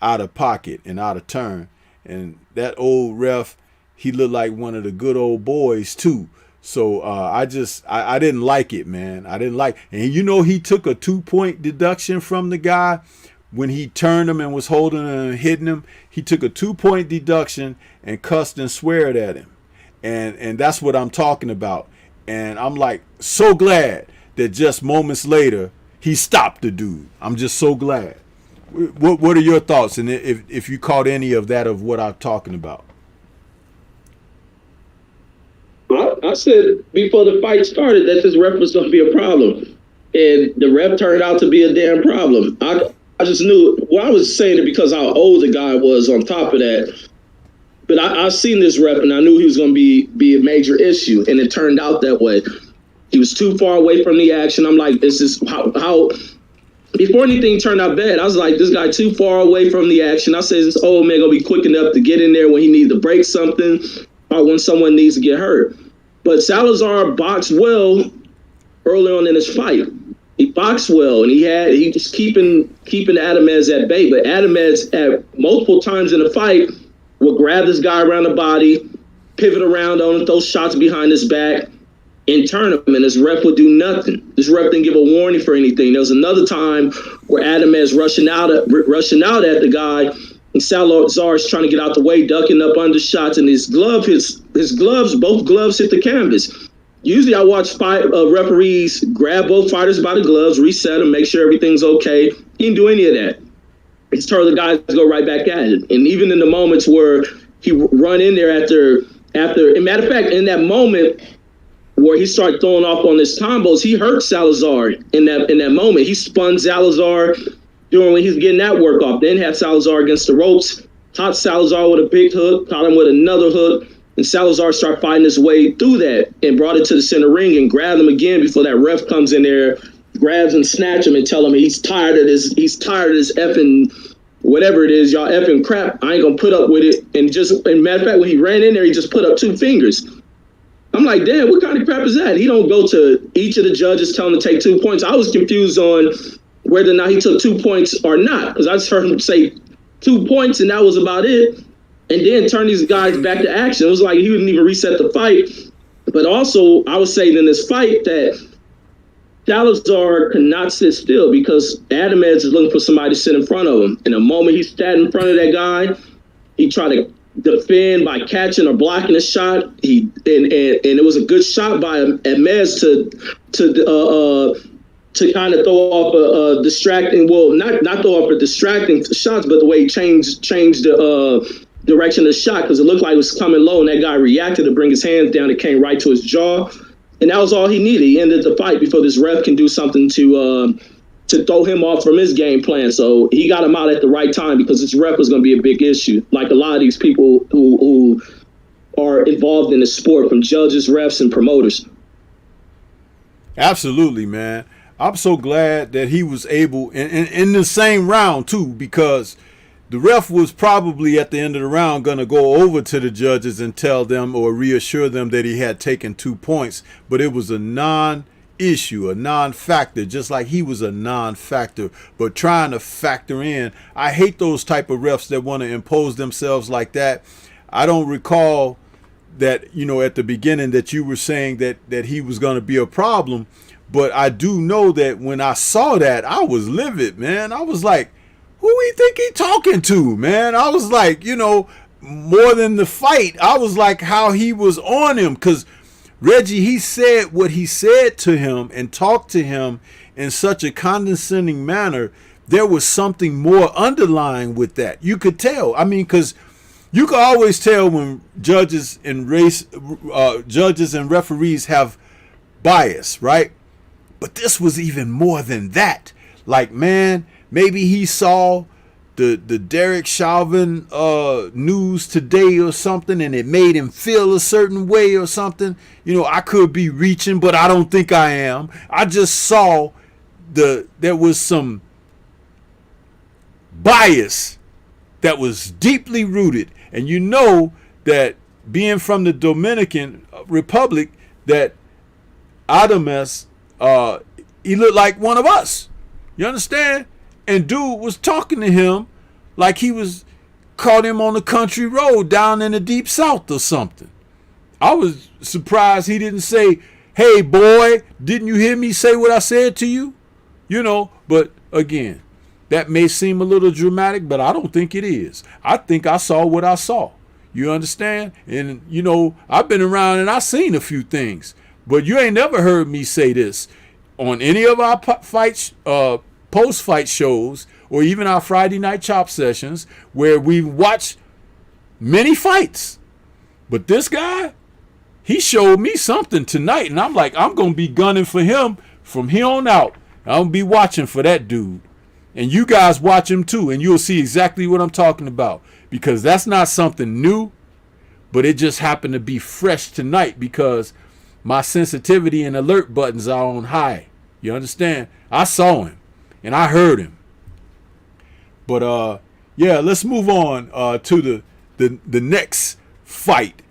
out of pocket and out of turn. And that old ref, he looked like one of the good old boys too. So I didn't like it, man. I didn't like, and he took a 2-point deduction from the guy when he turned him and was holding him and hitting him. He took a 2-point deduction and cussed and sweared at him. And that's what I'm talking about. And I'm like so glad that just moments later he stopped the dude. I'm just so glad. What are your thoughts? And if you caught any of that of what I'm talking about? I said before the fight started that this ref was going to be a problem, and the ref turned out to be a damn problem. I just knew. Well, I was saying it because how old the guy was. On top of that, but I've seen this ref, and I knew he was going to be a major issue, and it turned out that way. He was too far away from the action. I'm like, this is how. Before anything turned out bad, I was like, this guy too far away from the action. I said, this old man gonna be quick enough to get in there when he needs to break something or when someone needs to get hurt. But Salazar boxed well early on in his fight. He boxed well, and he just keeping Adamez at bay. But Adamez at multiple times in the fight would grab this guy around the body, pivot around on him, throw shots behind his back, and turn him, and this ref would do nothing. This ref didn't give a warning for anything. There was another time where Adamez rushing out at the guy, and Salazar's trying to get out the way, ducking up under shots, and his gloves, both gloves hit the canvas. Usually I watch referees grab both fighters by the gloves, reset them, make sure everything's okay. He didn't do any of that. He just told the guys to go right back at it. And even in the moments where he run in there after, and matter of fact, in that moment where he started throwing off on his combos, he hurt Salazar in that moment. He spun Salazar during when he was getting that work off. Then had Salazar against the ropes, caught Salazar with a big hook, caught him with another hook, and Salazar started fighting his way through that and brought it to the center ring and grabbed him again before that ref comes in there, grabs and snatch him and tell him he's tired of this effing whatever it is, y'all effing crap. I ain't gonna put up with it. And matter of fact, when he ran in there, he just put up 2 fingers. I'm like, damn, what kind of crap is that? He don't go to each of the judges, tell him to take 2 points. I was confused on whether or not he took 2 points or not, because I just heard him say 2 points and that was about it. And then turn these guys back to action. It was like he didn't even reset the fight. But also, I was saying in this fight that Salazar could not sit still because Adamez is looking for somebody to sit in front of him. And the moment he sat in front of that guy, he tried to defend by catching or blocking a shot. And it was a good shot by Adamez to kind of throw off a distracting, well, not throw off a distracting shots, but the way he changed the direction of the shot, because it looked like it was coming low, and that guy reacted to bring his hands down. It came right to his jaw, and that was all he needed. He ended the fight before this ref can do something to throw him off from his game plan. So he got him out at the right time because this ref was going to be a big issue. Like a lot of these people who are involved in the sport, from judges, refs, and promoters. Absolutely, man. I'm so glad that he was able, in the same round too, because the ref was probably at the end of the round going to go over to the judges and tell them or reassure them that he had taken 2 points, but it was a non-issue, a non-factor, just like he was a non-factor, but trying to factor in. I hate those type of refs that want to impose themselves like that. I don't recall that, at the beginning that you were saying that he was going to be a problem, but I do know that when I saw that, I was livid, man. I was like, who he think he talking to, man? I was like, more than the fight, I was like how he was on him, because Reggie, he said what he said to him and talked to him in such a condescending manner. There was something more underlying with that. You could tell. I mean, because you can always tell when judges and referees have bias, right? But this was even more than that. Like, man, maybe he saw the Derek Chauvin news today or something, and it made him feel a certain way or something. I could be reaching, but I don't think I am. I just saw there was some bias that was deeply rooted. And that being from the Dominican Republic, that Adames, he looked like one of us. You understand? And dude was talking to him like he was caught him on the country road down in the deep south or something. I was surprised he didn't say, hey, boy, didn't you hear me say what I said to you? But again, that may seem a little dramatic, but I don't think it is. I think I saw what I saw. You understand? And, I've been around and I've seen a few things. But you ain't never heard me say this on any of our fights, post-fight shows or even our Friday night chop sessions where we watch many fights. But this guy, he showed me something tonight, and I'm like, I'm going to be gunning for him from here on out. I'm going to be watching for that dude. And you guys watch him too, and you'll see exactly what I'm talking about, because that's not something new, but it just happened to be fresh tonight because my sensitivity and alert buttons are on high. You understand? I saw him and I heard him. But yeah, let's move on to the next fight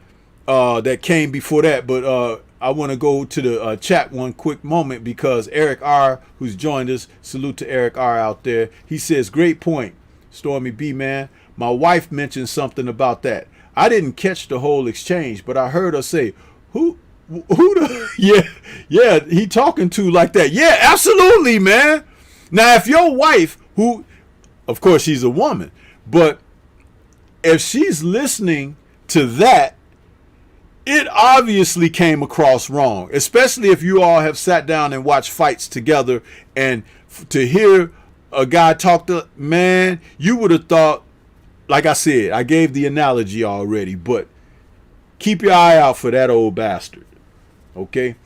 that came before that. But I want to go to the chat one quick moment because Eric R., who's joined us, salute to Eric R. out there. He says, great point, Stormy B, man. My wife mentioned something about that. I didn't catch the whole exchange, but I heard her say, who the, yeah, he talking to like that. Yeah, absolutely, man. Now, if your wife, who, of course, she's a woman, but if she's listening to that, it obviously came across wrong, especially if you all have sat down and watched fights together, and to hear a guy talk to, man, you would have thought, like I said, I gave the analogy already, but keep your eye out for that old bastard. Okay?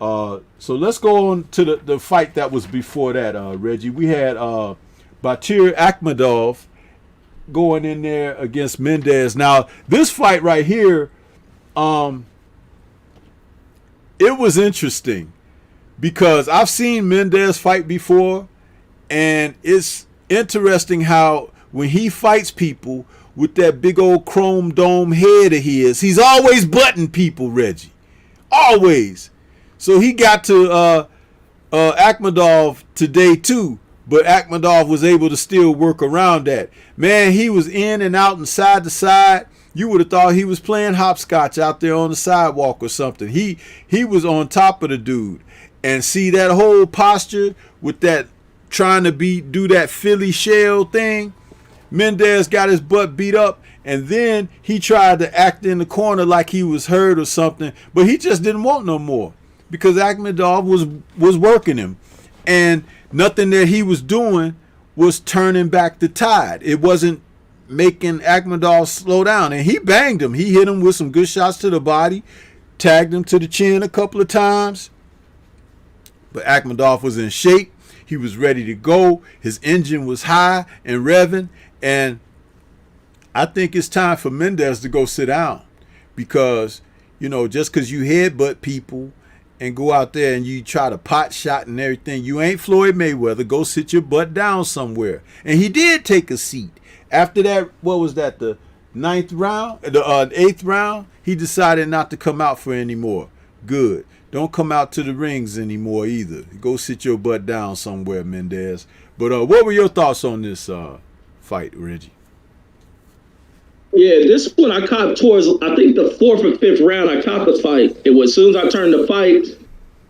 So let's go on to the fight that was before that, Reggie. We had Batir Akhmedov going in there against Mendez. Now, this fight right here, it was interesting because I've seen Mendez fight before, and it's interesting how when he fights people with that big old chrome dome head of his, he's always butting people, Reggie. Always. So he got to Akhmedov today too, but Akhmedov was able to still work around that. Man, he was in and out and side to side. You would have thought he was playing hopscotch out there on the sidewalk or something. He was on top of the dude. And see that whole posture with that trying to do that Philly shell thing? Mendez got his butt beat up, and then he tried to act in the corner like he was hurt or something, but he just didn't want no more because Akhmedov was working him, and nothing that he was doing was turning back the tide. It wasn't making Akhmedov slow down, and he banged him. He hit him with some good shots to the body, tagged him to the chin a couple of times, but Akhmedov was in shape. He was ready to go. His engine was high and revving. And I think it's time for Mendez to go sit down because, you know, just because you headbutt people and go out there and you try to pot shot and everything, you ain't Floyd Mayweather. Go sit your butt down somewhere. And he did take a seat. After that, what was that, the 9th round? The 8th round? He decided not to come out for any more. Good. Don't come out to the rings anymore either. Go sit your butt down somewhere, Mendez. But what were your thoughts on this fight, Reggie? Yeah, this one I caught towards, I think the 4th or 5th round, I caught the fight. It was, as soon as I turned the fight,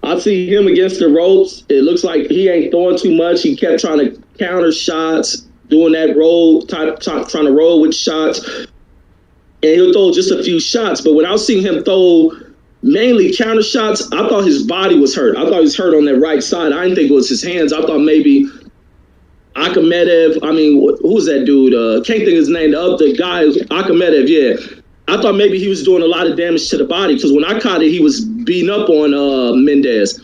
I see him against the ropes. It looks like he ain't throwing too much. He kept trying to counter shots, doing that roll, trying to roll with shots. And he'll throw just a few shots. But when I was seeing him throw mainly counter shots, I thought his body was hurt. I thought he was hurt on that right side. I didn't think it was his hands. I thought maybe Akhmedov, who was that dude? Can't think of his name. The other guy, Akhmedov, yeah. I thought maybe he was doing a lot of damage to the body because when I caught it, he was beating up on Mendez.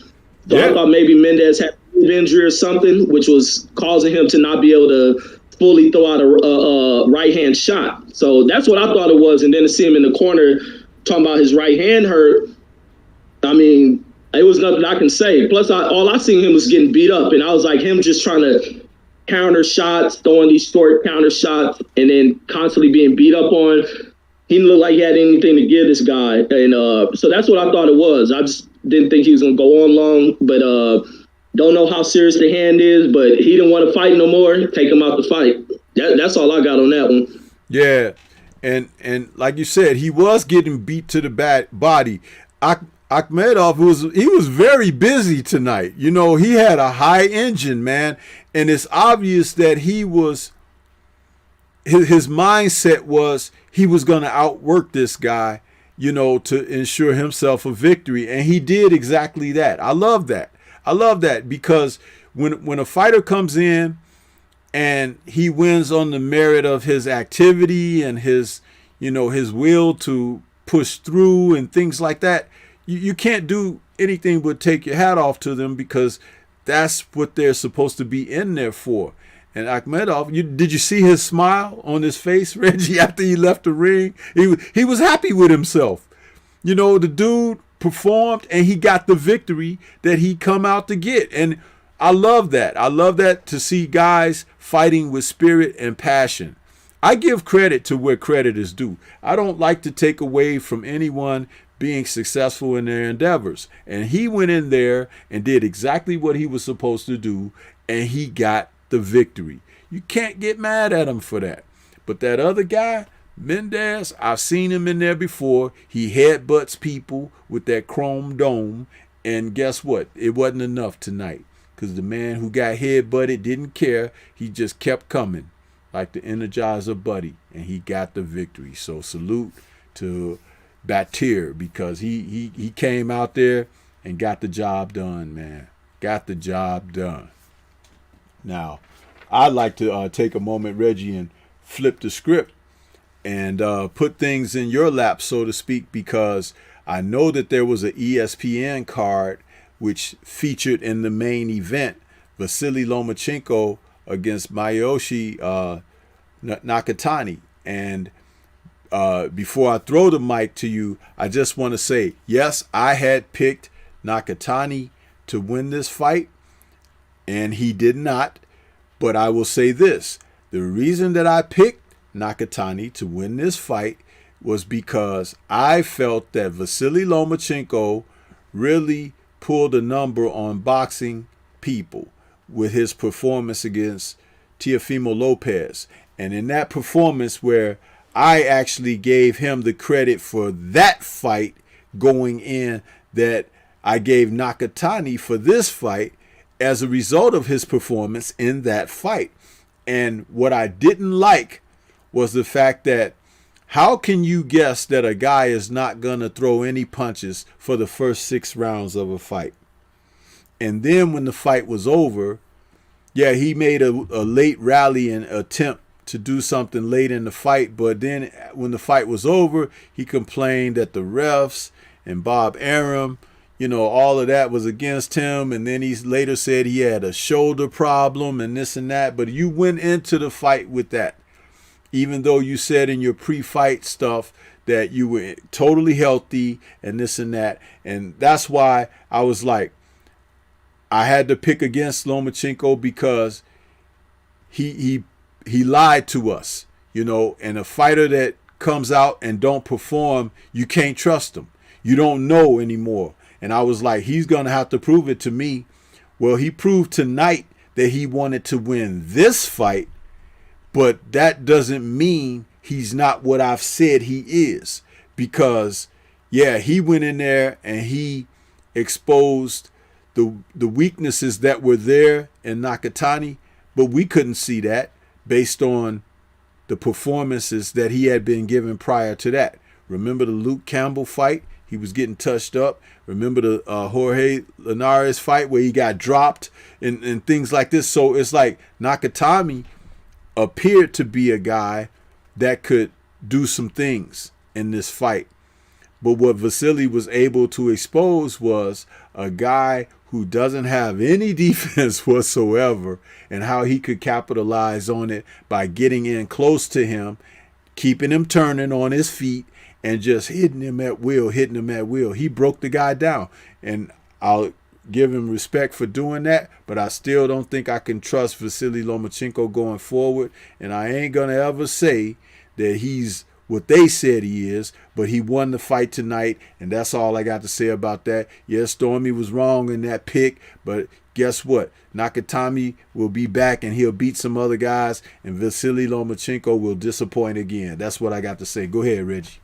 So yeah. I thought maybe Mendez had an injury or something, which was causing him to not be able to fully throw out a right-hand shot. So that's what I thought it was. And then to see him in the corner talking about his right hand hurt, it was nothing I can say. Plus, all I seen him was getting beat up, and I was like, him just trying to counter shots, throwing these short counter shots, and then constantly being beat up on. He didn't look like he had anything to give this guy, and so that's what I thought it was. I just didn't think he was gonna go on long, but don't know how serious the hand is, but he didn't want to fight no more. Take him out the fight. That's all I got on that one. Yeah. And like you said, he was getting beat to the body. Akhmedov was very busy tonight. You know, he had a high engine, man, and it's obvious that his mindset was he was going to outwork this guy, you know, to ensure himself a victory, and he did exactly that. I love that because when a fighter comes in and he wins on the merit of his activity and his, his will to push through and things like that, you can't do anything but take your hat off to them, because that's what they're supposed to be in there for. And Akhmedov, did you see his smile on his face, Reggie, after he left the ring? He was happy with himself. The dude performed and he got the victory that he come out to get. And I love that. I love that, to see guys fighting with spirit and passion. I give credit to where credit is due. I don't like to take away from anyone being successful in their endeavors. And he went in there and did exactly what he was supposed to do, and he got the victory. You can't get mad at him for that. But that other guy, Mendez, I've seen him in there before. He headbutts people with that chrome dome, and guess what? It wasn't enough tonight, because the man who got headbutted didn't care. He just kept coming like the Energizer Buddy, and he got the victory. So salute to Batir, because he came out there and got the job done, man. Got the job done. Now, I'd like to take a moment, Reggie, and flip the script and put things in your lap, so to speak, because I know that there was an ESPN card which featured in the main event Vasily Lomachenko against Masayoshi Nakatani. And before I throw the mic to you, I just want to say, yes, I had picked Nakatani to win this fight, and he did not. But I will say this. The reason that I picked Nakatani to win this fight was because I felt that Vasily Lomachenko really pulled a number on boxing people with his performance against Teofimo Lopez. And in that performance, where I actually gave him the credit for that fight going in, that I gave Nakatani for this fight as a result of his performance in that fight. And what I didn't like was the fact that, how can you guess that a guy is not going to throw any punches for the first 6 rounds of a fight? And then when the fight was over, yeah, he made a late rally and attempt to do something late in the fight. But then when the fight was over, he complained that the refs and Bob Arum, all of that was against him. And then he later said he had a shoulder problem and this and that. But you went into the fight with that, even though you said in your pre-fight stuff that you were totally healthy and this and that. And that's why I was like, I had to pick against Lomachenko, because he lied to us, and a fighter that comes out and don't perform, you can't trust him. You don't know anymore. And I was like, he's going to have to prove it to me. Well, he proved tonight that he wanted to win this fight, but that doesn't mean he's not what I've said he is, because, yeah, he went in there and he exposed the weaknesses that were there in Nakatani, but we couldn't see that based on the performances that he had been given prior to that. Remember the Luke Campbell fight? He was getting touched up. Remember the Jorge Linares fight where he got dropped and things like this. So it's like Nakatani appeared to be a guy that could do some things in this fight. But what Vasily was able to expose was a guy who doesn't have any defense whatsoever, and how he could capitalize on it by getting in close to him, keeping him turning on his feet, and just hitting him at will. He broke the guy down, and I'll give him respect for doing that, but I still don't think I can trust Vasily Lomachenko going forward, and I ain't going to ever say that he's what they said he is, but he won the fight tonight, and that's all I got to say about that. Yes, Stormy was wrong in that pick, but guess what? Nakatani will be back, and he'll beat some other guys, and Vasily Lomachenko will disappoint again. That's what I got to say. Go ahead, Reggie.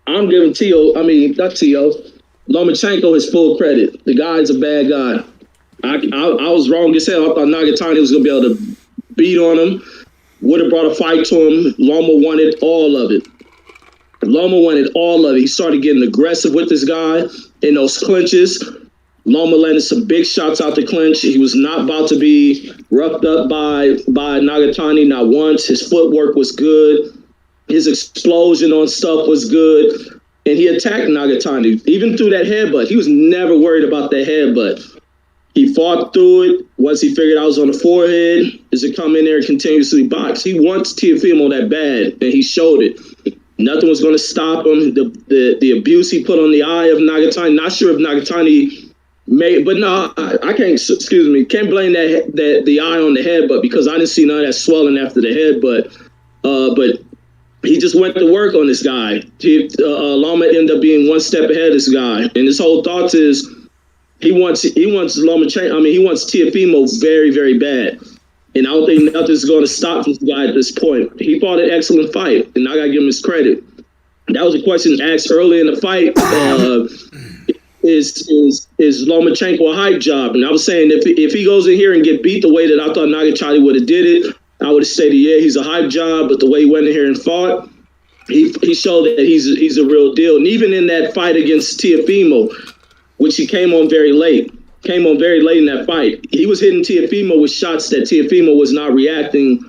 I'm giving Lomachenko his full credit. The guy's a bad guy. I was wrong as hell. I thought Nakatani was going to be able to beat on him. Would have brought a fight to him. Loma wanted all of it. He started getting aggressive with this guy in those clinches. Loma landed some big shots out the clinch. He was not about to be roughed up by Nagatani, not once. His footwork was good. His explosion on stuff was good. And he attacked Nagatani, even through that headbutt. He was never worried about that headbutt. He fought through it. Once he figured out it was on the forehead, is to come in there and continuously box. He wants Teofimo that bad, and he showed it. Nothing was going to stop him. The abuse he put on the eye of Nagatani, not sure if Nagatani made, but no, I can't, can't blame that the eye on the head, but because I didn't see none of that swelling after the head, but he just went to work on this guy. Loma ended up being one step ahead of this guy, and his whole thoughts is he wants Lomachenko. I mean, he wants Teofimo very, very bad. And I don't think nothing's going to stop this guy at this point. He fought an excellent fight, and I got to give him his credit. That was a question asked early in the fight. Is Lomachenko a hype job? And I was saying if he goes in here and get beat the way that I thought Nagatani would have did it, I would have stated, yeah, he's a hype job. But the way he went in here and fought, he showed that he's a real deal. And even in that fight against Teofimo, which he came on very late in that fight, he was hitting Teofimo with shots that Teofimo was not reacting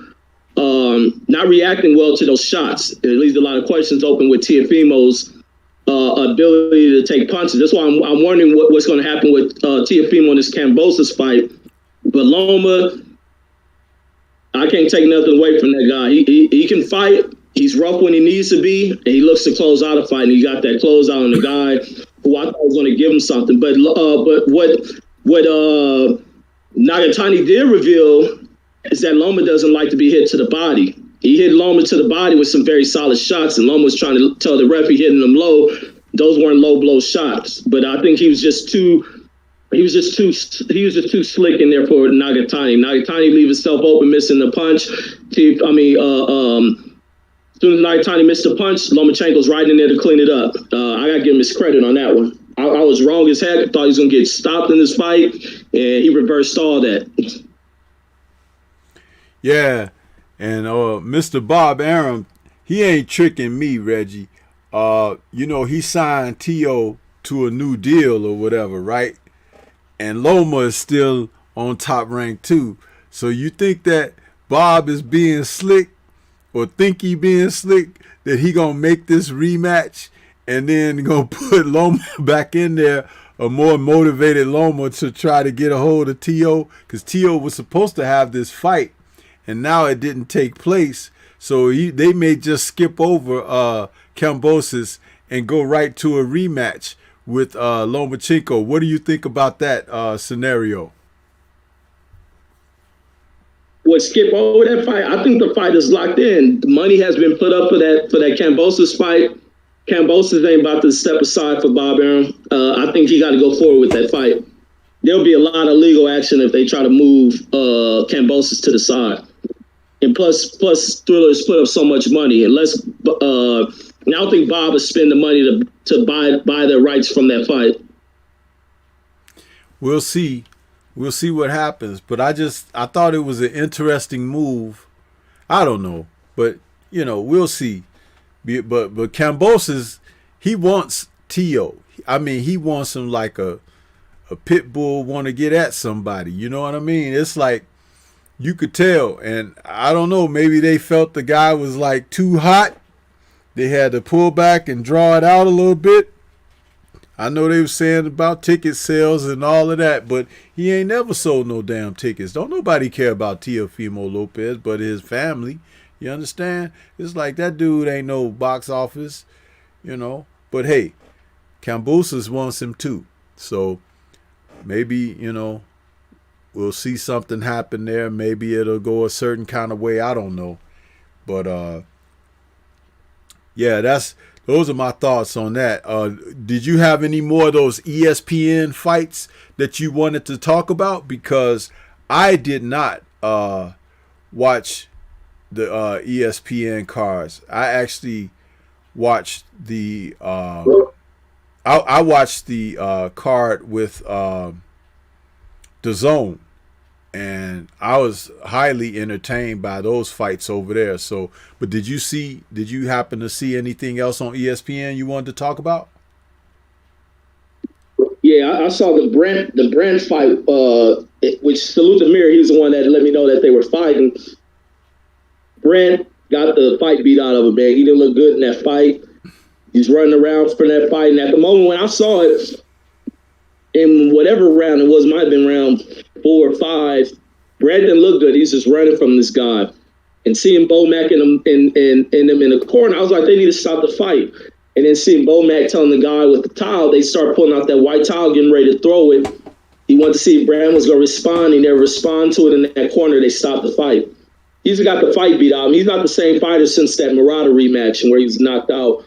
well to those shots. It leaves a lot of questions open with Teofimo's ability to take punches. That's why I'm wondering what's going to happen with Teofimo in this Kambosos fight. But Loma, I can't take nothing away from that guy. He can fight. He's rough when he needs to be, and he looks to close out a fight. And he got that closeout on the guy who I thought was going to give him something. But what Nagatani did reveal is that Loma doesn't like to be hit to the body. He hit Loma to the body with some very solid shots, and Loma was trying to tell the ref he hitting them low. Those weren't low blow shots, but I think he was just too slick in there for Nagatani. Nagatani leave himself open, missing the punch. As soon as Nagatani missed the punch, Lomachenko's right in there to clean it up. I gotta give him his credit on that one. I was wrong as heck. I thought he was gonna get stopped in this fight, and he reversed all that. Yeah, and Mr. Bob Arum, he ain't tricking me, Reggie. He signed T.O. to a new deal or whatever, right? And Loma is still on Top Rank 2. So you think that Bob is being slick, or think he being slick, that he gonna make this rematch and then gonna put Loma back in there, a more motivated Loma, to try to get a hold of T.O.? Because T.O. was supposed to have this fight, and now it didn't take place. So they may just skip over Kambosos and go right to a rematch with Lomachenko. What do you think about that scenario? What, skip over that fight? I think the fight is locked in. The money has been put up for that Kambosos fight. Kambosos ain't about to step aside for Bob Arum. I think he got to go forward with that fight. There'll be a lot of legal action if they try to move Kambosos to the side. And plus Thrillers put up so much money. Unless I don't think Bob will spend the money to buy the rights from that fight. We'll see. We'll see what happens. But I thought it was an interesting move. I don't know. But, we'll see. But Kambosos, he wants T.O. I mean, he wants him like a pit bull want to get at somebody. You know what I mean? It's like, you could tell. And I don't know, maybe they felt the guy was like too hot. They had to pull back and draw it out a little bit. I know they were saying about ticket sales and all of that, but he ain't never sold no damn tickets. Don't nobody care about Teofimo Lopez but his family. You understand? It's like that dude ain't no box office, But hey, Kambosos wants him too. So maybe, we'll see something happen there. Maybe it'll go a certain kind of way. I don't know. But yeah, those are my thoughts on that. Did you have any more of those ESPN fights that you wanted to talk about? Because I did not watch the ESPN cards. I actually watched the I watched the card with DAZN, and I was highly entertained by those fights over there. So, but did you happen to see anything else on ESPN you wanted to talk about? Yeah, I saw the Brent fight, which salute the mirror. He was the one that let me know that they were fighting. Brent got the fight beat out of him, man. He didn't look good in that fight. He's running around for that fight. And at the moment when I saw it, in whatever round it was, might have been round 4 or 5, Brent didn't look good. He's just running from this guy. And seeing Bomac in them in the corner, I was like, they need to stop the fight. And then seeing Bomac telling the guy with the towel, they start pulling out that white towel, getting ready to throw it. He wanted to see if Brand was going to respond. He never responded to it in that corner. They stopped the fight. He's got the fight beat out of him. He's not the same fighter since that Murata rematch where he was knocked out.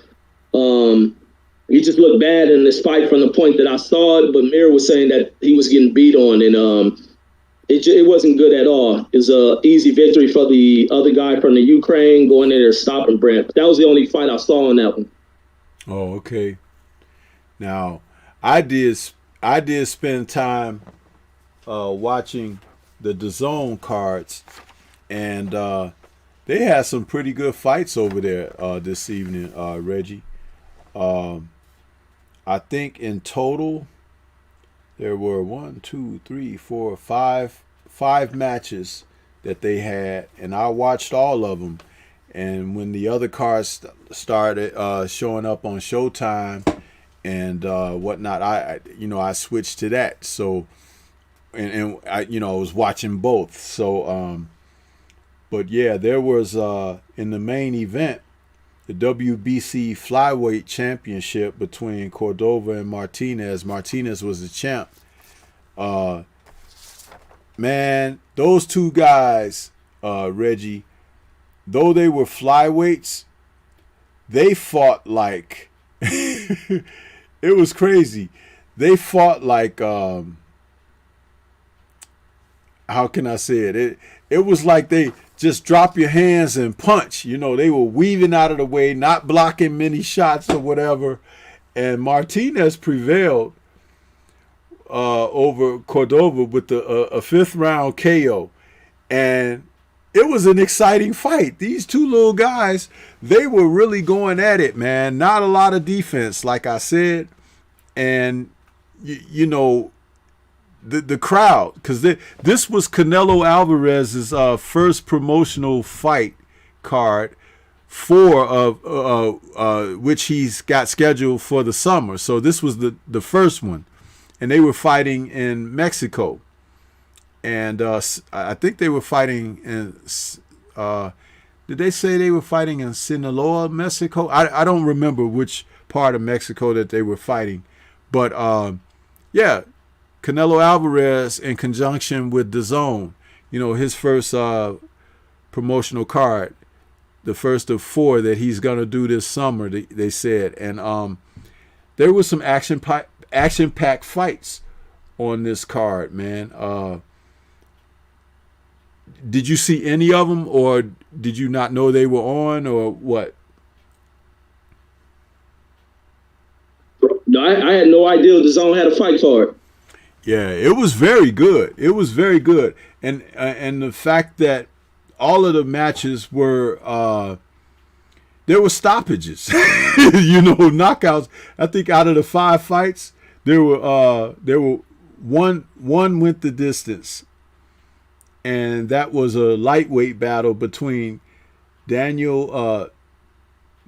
He just looked bad in this fight from the point that I saw it, but Mir was saying that he was getting beat on, and it wasn't good at all. It was an easy victory for the other guy from the Ukraine going in there stopping Brand. That was the only fight I saw in that one. Oh, okay. Now, I did spend time watching the DAZN cards, and they had some pretty good fights over there this evening, Reggie. I think in total there were 5 matches that they had, and I watched all of them. And when the other cards started showing up on Showtime and whatnot, I switched to that. So, and I was watching both. So, but yeah, there was in the main event, the WBC Flyweight Championship between Cordova and Martinez. Martinez was the champ. Man, those two guys, Reggie, though they were flyweights, they fought like it was crazy. They fought like how can I say it? It was like they just drop your hands and punch. They were weaving out of the way, not blocking many shots or whatever. And Martinez prevailed over Cordova with a 5th round KO. And it was an exciting fight. These two little guys, they were really going at it, man. Not a lot of defense, like I said. And, the crowd, because this was Canelo Alvarez's first promotional fight card for which he's got scheduled for the summer. So this was the first one. And they were fighting in Mexico. And I think they were fighting in, did they say they were fighting in Sinaloa, Mexico? I don't remember which part of Mexico that they were fighting. But, yeah, Canelo Alvarez in conjunction with DAZN, his first promotional card, the first of 4 that he's going to do this summer, they said. And there was some action-packed fights on this card, man. Did you see any of them, or did you not know they were on, or what? No, I had no idea DAZN had a fight card. Yeah, it was very good. It was very good, and the fact that all of the matches were there were stoppages, knockouts. I think out of the 5 fights, there were one went the distance, and that was a lightweight battle between Daniel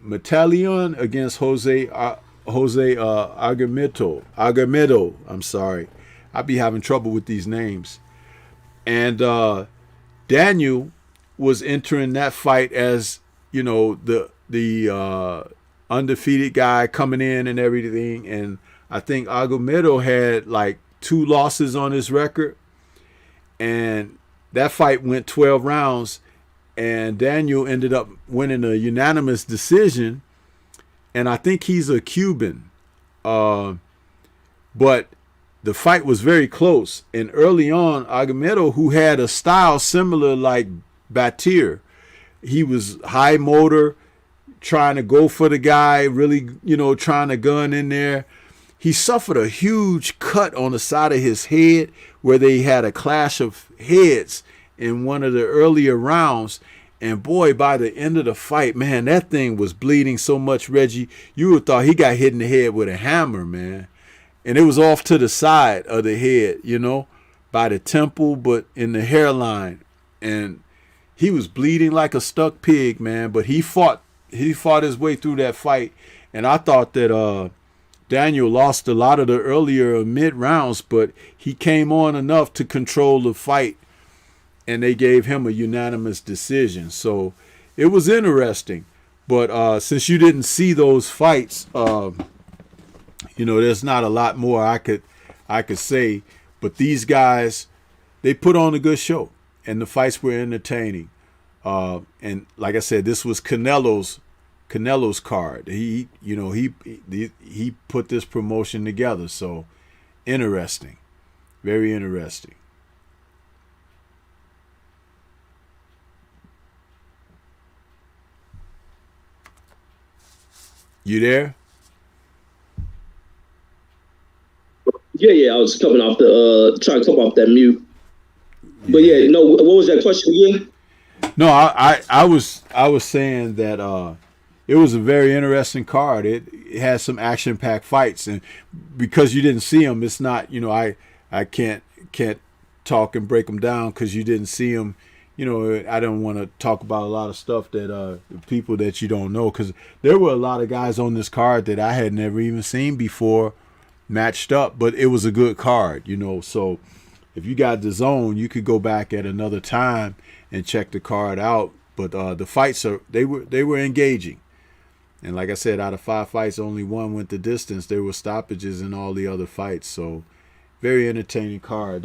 Metalion against Jose Agamito. I'm sorry. I be having trouble with these names. And Daniel was entering that fight as, the undefeated guy coming in and everything. And I think Agamito had like 2 losses on his record. And that fight went 12 rounds. And Daniel ended up winning a unanimous decision. And I think he's a Cuban. But the fight was very close. And early on, Agamito, who had a style similar like Batir, he was high motor, trying to go for the guy, really, trying to gun in there. He suffered a huge cut on the side of his head where they had a clash of heads in one of the earlier rounds. And boy, by the end of the fight, man, that thing was bleeding so much, Reggie, you would have thought he got hit in the head with a hammer, man. and it was off to the side of the head, you know, by the temple, but in the hairline. And he was bleeding like a stuck pig, man. But he fought his way through that fight. And I thought that Daniel lost a lot of the earlier mid rounds, but he came on enough to control the fight, and they gave him a unanimous decision. So it was interesting. But since you didn't see those fights, you know, there's not a lot more I could say. But these guys, they put on a good show, and the fights were entertaining. And like I said, this was Canelo's card. He put this promotion together. So interesting, very interesting. You there? Yeah. I was coming off trying to come off that mute. But yeah, no. What was that question again? No, I was saying that it was a very interesting card. It has some action-packed fights, and because you didn't see them, it's not, you know, I can't talk and break them down because you didn't see them. You know, I don't want to talk about a lot of stuff that people that you don't know, because there were a lot of guys on this card that I had never even seen before matched up, but it was a good card, you know. So if you got the zone, you could go back at another time and check the card out. But the fights they were engaging, and like I said, out of 5 fights, only 1 went the distance. There were stoppages in all the other fights, so very entertaining card.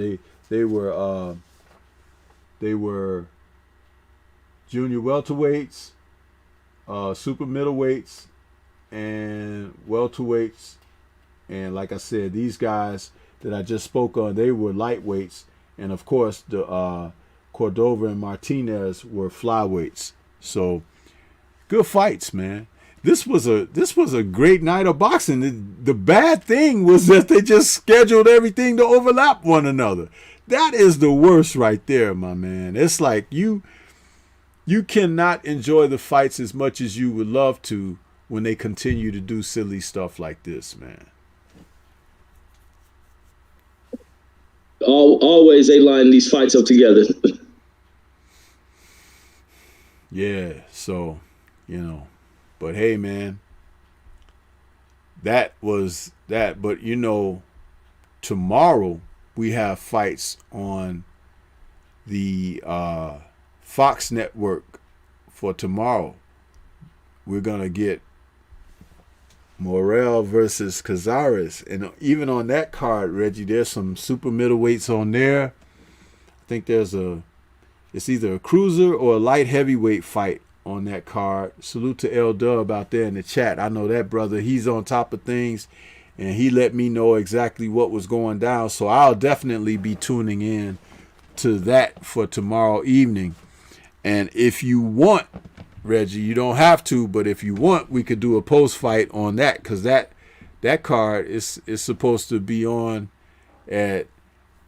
They were junior welterweights, super middleweights, and welterweights. And like I said, these guys that I just spoke on, they were lightweights, and of course the Cordova and Martinez were flyweights. So good fights, man. This was a great night of boxing. The bad thing was that they just scheduled everything to overlap one another. That is the worst right there, my man. It's like you cannot enjoy the fights as much as you would love to when they continue to do silly stuff like this, man. Always they line these fights up together. Yeah, so, you know, but hey, man, that was that. But, you know, tomorrow we have fights on the Fox network for tomorrow. We're going to get Morrell versus Cazares. And even on that card, Reggie, there's some super middleweights on there. I think it's either a cruiser or a light heavyweight fight on that card. Salute to L Dub out there in the chat. I know that brother. He's on top of things, and he let me know exactly what was going down. So I'll definitely be tuning in to that for tomorrow evening. And if you want, Reggie, you don't have to, but if you want, we could do a post fight on that, because that card is supposed to be on at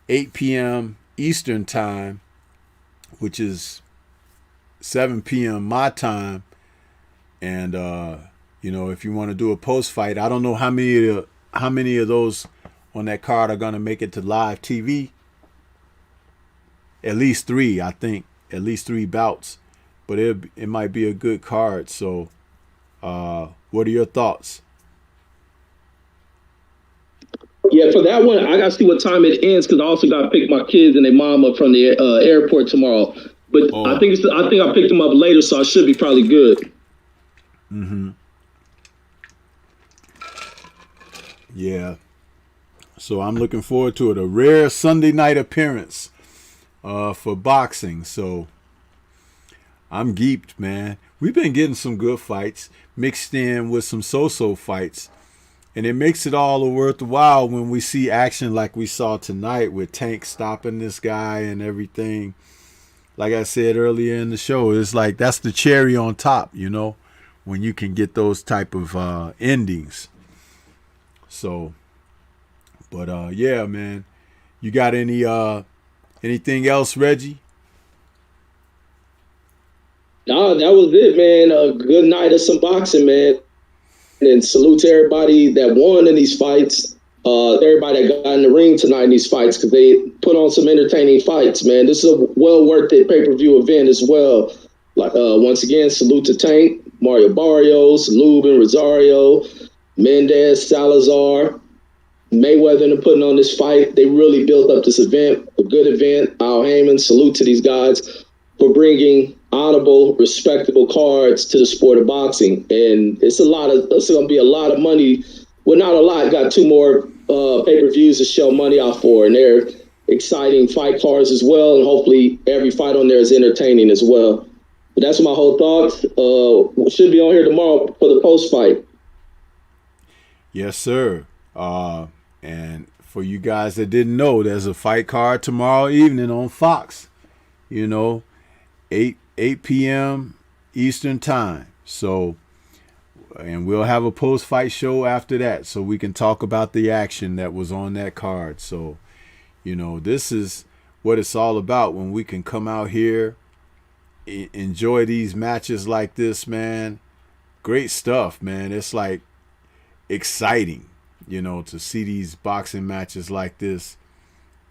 8 p.m. Eastern time, which is 7 p.m. my time. And you know, if you want to do a post fight, I don't know how many of those on that card are going to make it to live TV. At least 3, I think. At least 3 bouts. But it might be a good card. So what are your thoughts? Yeah, for that one, I got to see what time it ends, because I also got to pick my kids and their mom up from the airport tomorrow. But I think I picked them up later, so I should be probably good. Mm-hmm. Yeah. So I'm looking forward to it. A rare Sunday night appearance for boxing. So I'm geeked, man. We've been getting some good fights mixed in with some so-so fights. And it makes it all worth the while when we see action like we saw tonight with Tank stopping this guy and everything. Like I said earlier in the show, it's like that's the cherry on top, you know, when you can get those type of endings. So, but yeah, man. You got anything else, Reggie? No, that was it, man. A good night of some boxing, man. And salute to everybody that won in these fights. everybody that got in the ring tonight in these fights, because they put on some entertaining fights, man. This is a well worth it pay-per-view event as well. Like once again, salute to Tank, Mario Barrios, Lubin, Rosario, Mendez, Salazar, Mayweather, and putting on this fight. They really built up this event, a good event. Al Heyman, salute to these guys for bringing honorable, respectable cards to the sport of boxing. And it's going to be a lot of money. Well, not a lot. Got 2 more pay-per-views to shell money out for, and they're exciting fight cards as well. And hopefully every fight on there is entertaining as well. But that's my whole thoughts. We should be on here tomorrow for the post-fight. Yes, sir. And for you guys that didn't know, there's a fight card tomorrow evening on Fox. 8 p.m. Eastern time. So, and we'll have a post-fight show after that, so we can talk about the action that was on that card. So, this is what it's all about when we can come out here, enjoy these matches like this, man. Great stuff, man. It's like exciting, to see these boxing matches like this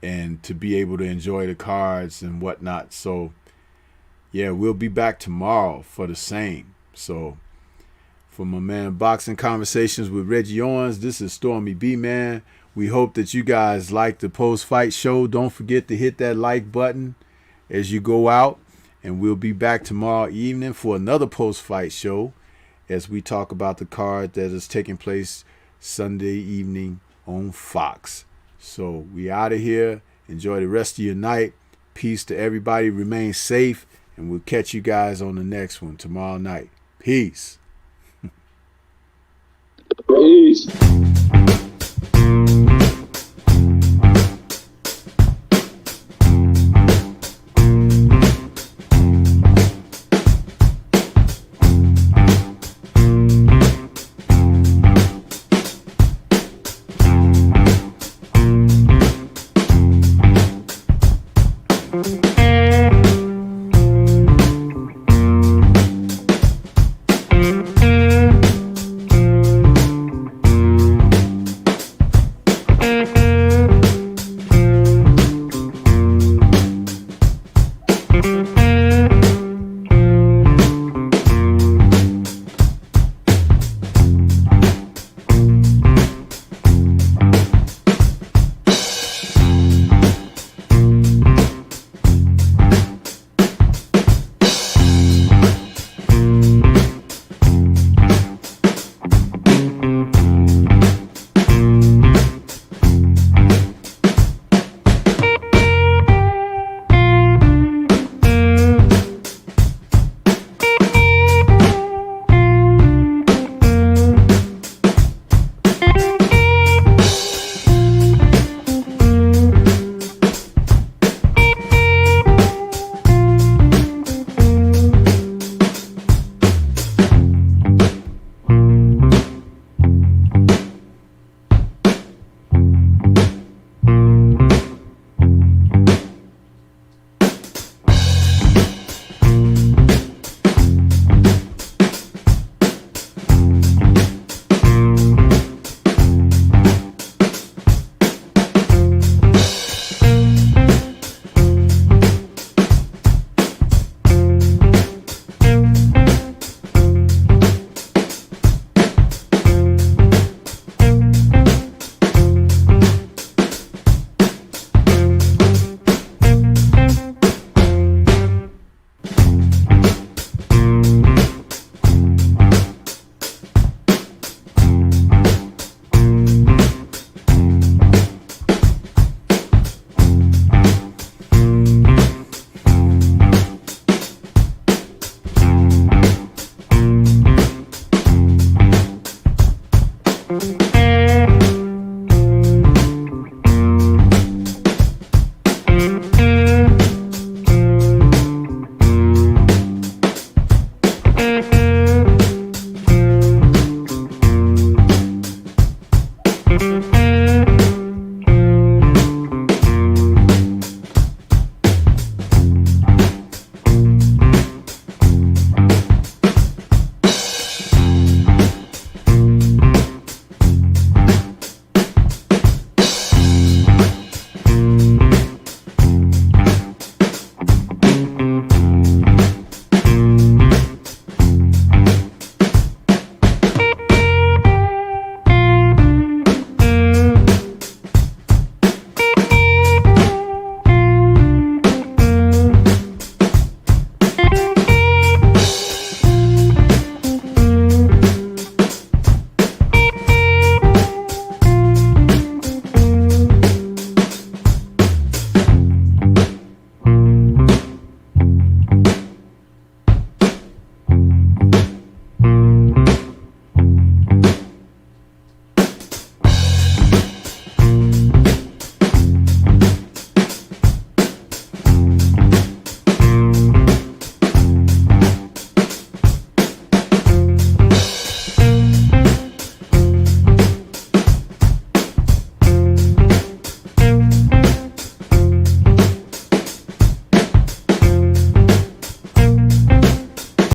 and to be able to enjoy the cards and whatnot. So, yeah, we'll be back tomorrow for the same. So, for my man Boxing Conversations with Reggie Owens, this is Stormy B, man. We hope that you guys like the post-fight show. Don't forget to hit that like button as you go out. And we'll be back tomorrow evening for another post-fight show as we talk about the card that is taking place Sunday evening on Fox. So we out of here. Enjoy the rest of your night. Peace to everybody. Remain safe. And we'll catch you guys on the next one tomorrow night. Peace. Peace.